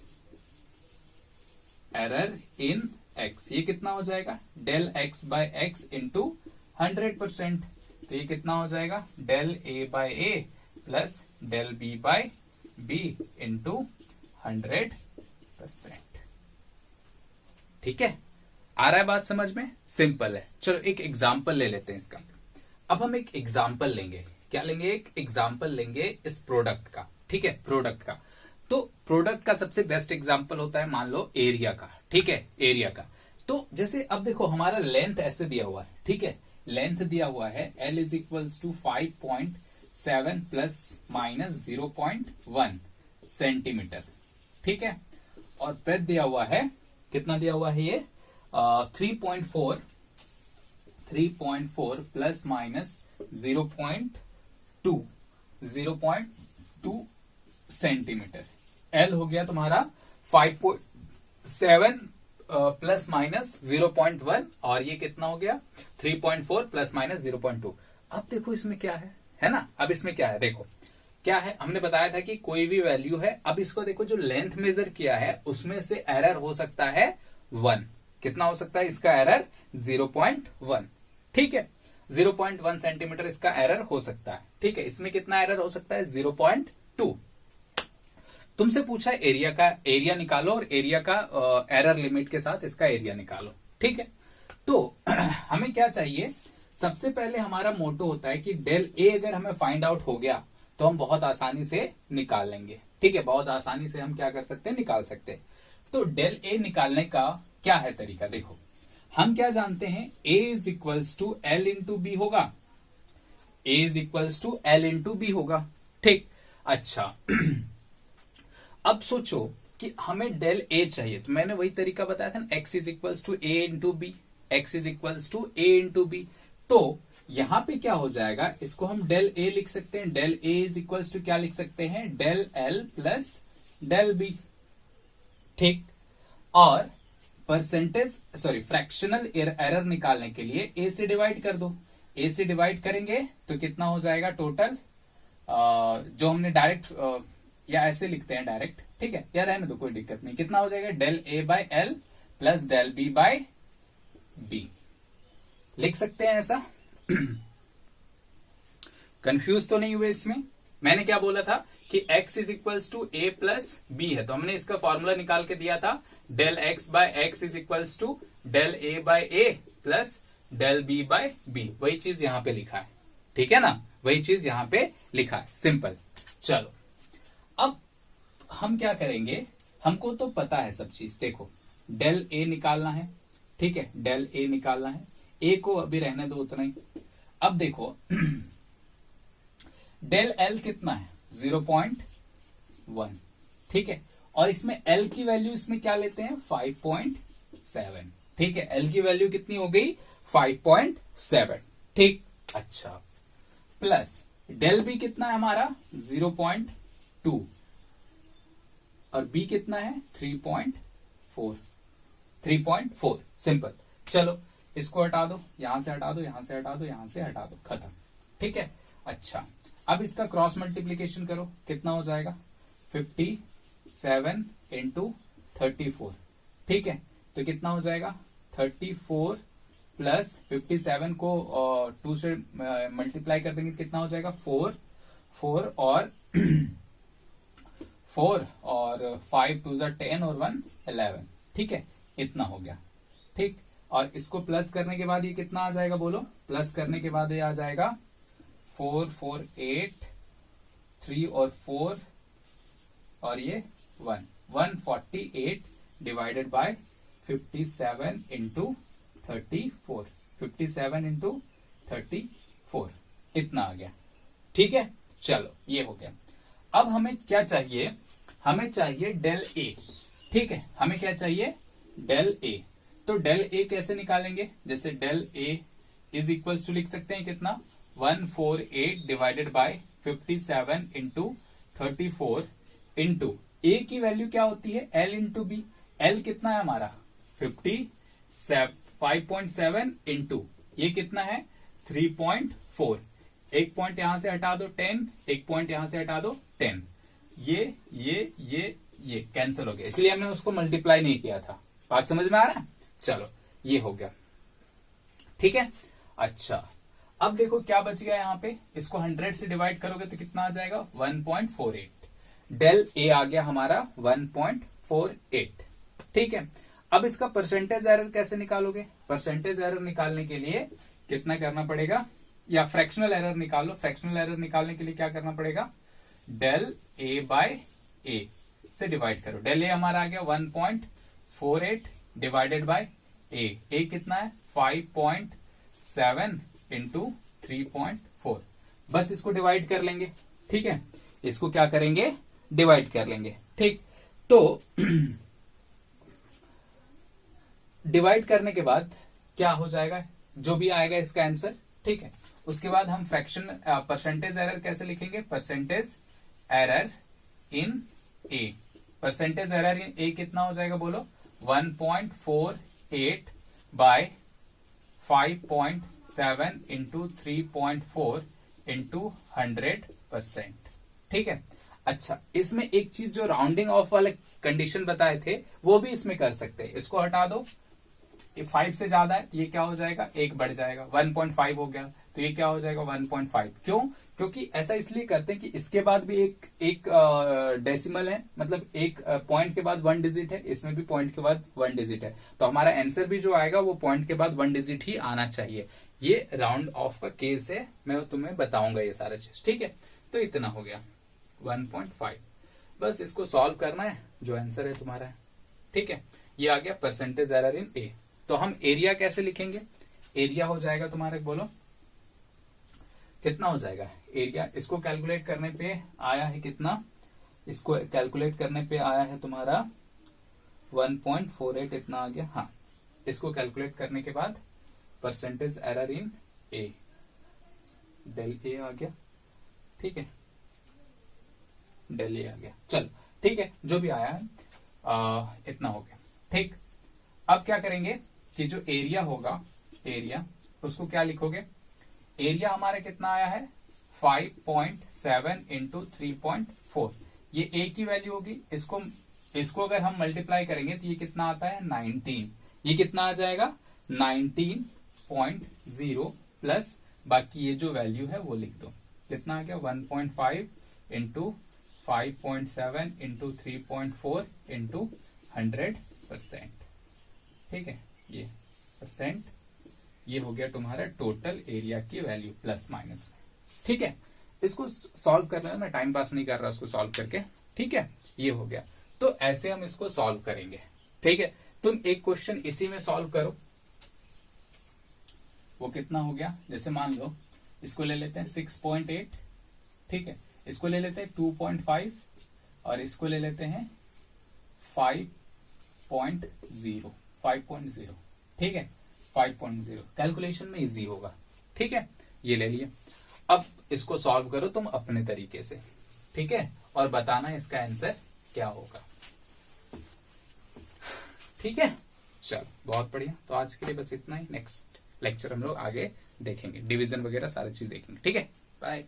Speaker 1: एरर इन एक्स, ये कितना हो जाएगा? Del x by X into 100%। तो ये कितना हो जाएगा? Del A by A plus del B by B into 100%, ठीक है। आ रहा है बात समझ में? सिंपल है। चलो एक एग्जाम्पल ले लेते हैं इसका। अब हम एक एग्जाम्पल लेंगे, क्या लेंगे? एक एग्जाम्पल लेंगे इस प्रोडक्ट का, ठीक है, प्रोडक्ट का। तो प्रोडक्ट का सबसे बेस्ट एग्जाम्पल होता है मान लो एरिया का, ठीक है, एरिया का। तो जैसे अब देखो हमारा लेंथ ऐसे दिया हुआ है, ठीक है, लेंथ दिया हुआ है L is equals to 5.7 plus minus 0.1 centimetre, ठीक है। और ब्रेथ दिया हुआ है, कितना दिया हुआ है ये? 3.4 प्लस माइनस 0.2 सेंटीमीटर। L हो गया तुम्हारा 5.7 प्लस माइनस 0.1 और ये कितना हो गया? 3.4 प्लस माइनस 0.2। अब देखो इसमें क्या है ना? अब इसमें क्या है देखो, क्या है, हमने बताया था कि कोई भी वैल्यू है। अब इसको देखो, जो लेंथ मेजर किया है उसमें से एरर हो सकता है 0.1। कितना हो सकता है इसका एरर? 0.1। ठीक है, 0.1 सेंटीमीटर इसका एरर हो सकता है। ठीक है, इसमें कितना एरर हो सकता है? 0.2। तुमसे पूछा एरिया का, एरिया निकालो और एरिया का एरर लिमिट के साथ इसका एरिया निकालो। ठीक है, तो हमें क्या चाहिए? सबसे पहले हमारा मोटो होता है कि डेल ए अगर हमें फाइंड आउट हो गया तो हम बहुत आसानी से निकाल लेंगे। ठीक है, बहुत आसानी से हम क्या कर सकते हैं? निकाल सकते हैं। तो डेल ए निकालने का क्या है तरीका? देखो, हम क्या जानते हैं? A is equals to L into B होगा। A is equals to L into B होगा। ठीक, अच्छा अब सोचो कि हमें डेल ए चाहिए, तो मैंने वही तरीका बताया था ना, x is equals to a into b, x is equals to a into b. तो यहां पे क्या हो जाएगा? इसको हम डेल ए लिख सकते हैं। Del a is equals to क्या लिख सकते हैं? Del l plus del b. ठीक, और परसेंटेज फ्रैक्शनल एरर निकालने के लिए ए से डिवाइड कर दो। ए से डिवाइड करेंगे तो कितना हो जाएगा टोटल? जो हमने डायरेक्ट या ऐसे लिखते हैं डायरेक्ट, ठीक है, या रहने दो, कोई दिक्कत नहीं। कितना हो जाएगा? Del A by l plus del B by b. लिख सकते हैं ऐसा? कंफ्यूज तो नहीं हुए इसमें? मैंने क्या बोला था कि x is equals to a plus b है, तो हमने इसका फॉर्मूला निकाल के दिया था, del x by x is equals to del A by A plus del B by b. वही चीज यहां पे लिखा है। ठीक है ना, वही चीज यहां पे लिखा है, सिंपल। चलो अब हम क्या करेंगे? हमको तो पता है सब चीज। देखो, डेल ए निकालना है। ठीक है, डेल ए निकालना है। ए को अभी रहने दो उतना ही। अब देखो डेल एल कितना है? 0.1। ठीक है, और इसमें एल की वैल्यू इसमें क्या लेते हैं? 5.7। ठीक है, एल की वैल्यू कितनी हो गई? 5.7। ठीक, अच्छा, प्लस डेल बी कितना है हमारा? 0.2 और बी कितना है? 3.4। 3.4, सिंपल। चलो इसको हटा दो, यहां से हटा दो, यहां से हटा दो, यहां से हटा दो, खत्म। ठीक है, अच्छा अब इसका क्रॉस मल्टीप्लीकेशन करो, कितना हो जाएगा? 57 इंटू 34। ठीक है, तो कितना हो जाएगा? 34 प्लस 57 को 2 से मल्टीप्लाई कर देंगे तो कितना हो जाएगा? 4 और 4 और 5 2 10 और 1 11। ठीक है, इतना हो गया। ठीक, और इसको प्लस करने के बाद ये कितना आ जाएगा? बोलो, प्लस करने के बाद ये आ जाएगा 4 4 8, 3 और 4 और ये 1, 148 डिवाइडेड बाय 57 इंटू 34। 57 इंटू 34, इतना आ गया। ठीक है, चलो ये हो गया। अब हमें क्या चाहिए? हमें चाहिए डेल ए। ठीक है, हमें क्या चाहिए? Del a. तो डेल ए कैसे निकालेंगे? जैसे del a is equals to लिख सकते हैं कितना? 148 divided by 57 into 34 into a की वैल्यू क्या होती है? L into B. एल कितना है हमारा? 5.7 इंटू ये कितना है? 3.4। एक पॉइंट यहां से हटा दो 10, एक पॉइंट यहां से हटा दो 10। ये कैंसिल हो गया, इसलिए हमने उसको मल्टीप्लाई नहीं किया था। बात समझ में आ रहा है? चलो ये हो गया। ठीक है, अच्छा अब देखो क्या बच गया यहां पे? इसको 100 से डिवाइड करोगे तो कितना आ जाएगा? 1.48। डेल ए आ गया हमारा 1.48। ठीक है, अब इसका परसेंटेज एरर कैसे निकालोगे? परसेंटेज एरर निकालने के लिए कितना करना पड़ेगा? या फ्रैक्शनल एरर निकालो। फ्रैक्शनल एरर निकालने के लिए क्या करना पड़ेगा? डेल ए बाय ए से डिवाइड करो। डेल ए हमारा आ गया 1.48 डिवाइडेड बाय ए कितना है? 5.7 इंटू 3.4। बस इसको डिवाइड कर लेंगे। ठीक है, इसको क्या करेंगे? डिवाइड कर लेंगे। ठीक, तो डिवाइड करने के बाद क्या हो जाएगा? जो भी आएगा इसका आंसर। ठीक है, उसके बाद हम फ्रैक्शन परसेंटेज एरर कैसे लिखेंगे? Percentage error in A. Percentage error in A कितना हो जाएगा? बोलो, 1.48 बाय 5.7 इंटू 3.4 इंटू 100%। ठीक है, अच्छा इसमें एक चीज जो राउंडिंग ऑफ वाले कंडीशन बताए थे वो भी इसमें कर सकते हैं। इसको हटा दो, ये 5 से ज्यादा है तो ये क्या हो जाएगा, एक बढ़ जाएगा, 1.5 हो गया तो ये क्या हो जाएगा 1.5। क्यों? क्योंकि ऐसा इसलिए करते हैं कि इसके बाद भी एक डेसिमल है, मतलब एक पॉइंट के बाद 1 डिजिट है, इसमें भी पॉइंट के बाद 1 डिजिट है, तो हमारा आंसर भी जो आएगा वो पॉइंट के बाद 1 डिजिट ही आना चाहिए। ये राउंड ऑफ का केस है, मैं तुम्हें बताऊंगा ये सारा चीज, ठीक है। तो इतना हो गया 1.5, बस इसको सॉल्व करना है, जो आंसर है तुम्हारा है, ठीक है। ये आ गया परसेंटेज एरर इन ए। तो हम एरिया कैसे लिखेंगे? एरिया हो जाएगा तुम्हारे, बोलो कितना हो जाएगा एरिया? इसको कैलकुलेट करने पे आया है कितना, इसको कैलकुलेट करने पे आया है तुम्हारा 1.48 इतना आ गया। हाँ, इसको कैलकुलेट करने के बाद percentage error in A, del A आ गया, ठीक है, डेल ए आ गया। चल ठीक है, जो भी आया है इतना हो गया, ठीक। अब क्या करेंगे कि जो एरिया होगा, एरिया उसको क्या लिखोगे? एरिया हमारा कितना आया है 5.7 इंटू 3.4, ये ए की वैल्यू होगी। इसको अगर हम मल्टीप्लाई करेंगे तो ये कितना आता है 19, ये कितना आ जाएगा 19.0 प्लस बाकी ये जो वैल्यू है वो लिख दो, कितना आ गया 1.5 इंटू 5.7 इंटू 3.4 इंटू 100%, ठीक है। ये परसेंट, ये हो गया तुम्हारा टोटल एरिया की वैल्यू प्लस माइनस, ठीक है। इसको सॉल्व करना है, मैं टाइम पास नहीं कर रहा उसको सॉल्व करके, ठीक है। ये हो गया, तो ऐसे हम इसको सॉल्व करेंगे, ठीक है। तुम एक क्वेश्चन इसी में सॉल्व करो, वो कितना हो गया, जैसे मान लो इसको ले लेते हैं 6.8, ठीक है, इसको ले लेते हैं 2.5 और इसको ले लेते हैं 5.0, ठीक है, 5.0 कैलकुलेशन में इजी होगा, ठीक है। ये ले लिए, अब इसको सॉल्व करो तुम अपने तरीके से, ठीक है, और बताना इसका आंसर क्या होगा, ठीक है। चलो बहुत बढ़िया, तो आज के लिए बस इतना ही। नेक्स्ट लेक्चर हम लोग आगे देखेंगे, डिवीजन वगैरह सारी चीज देखेंगे, ठीक है। बाय।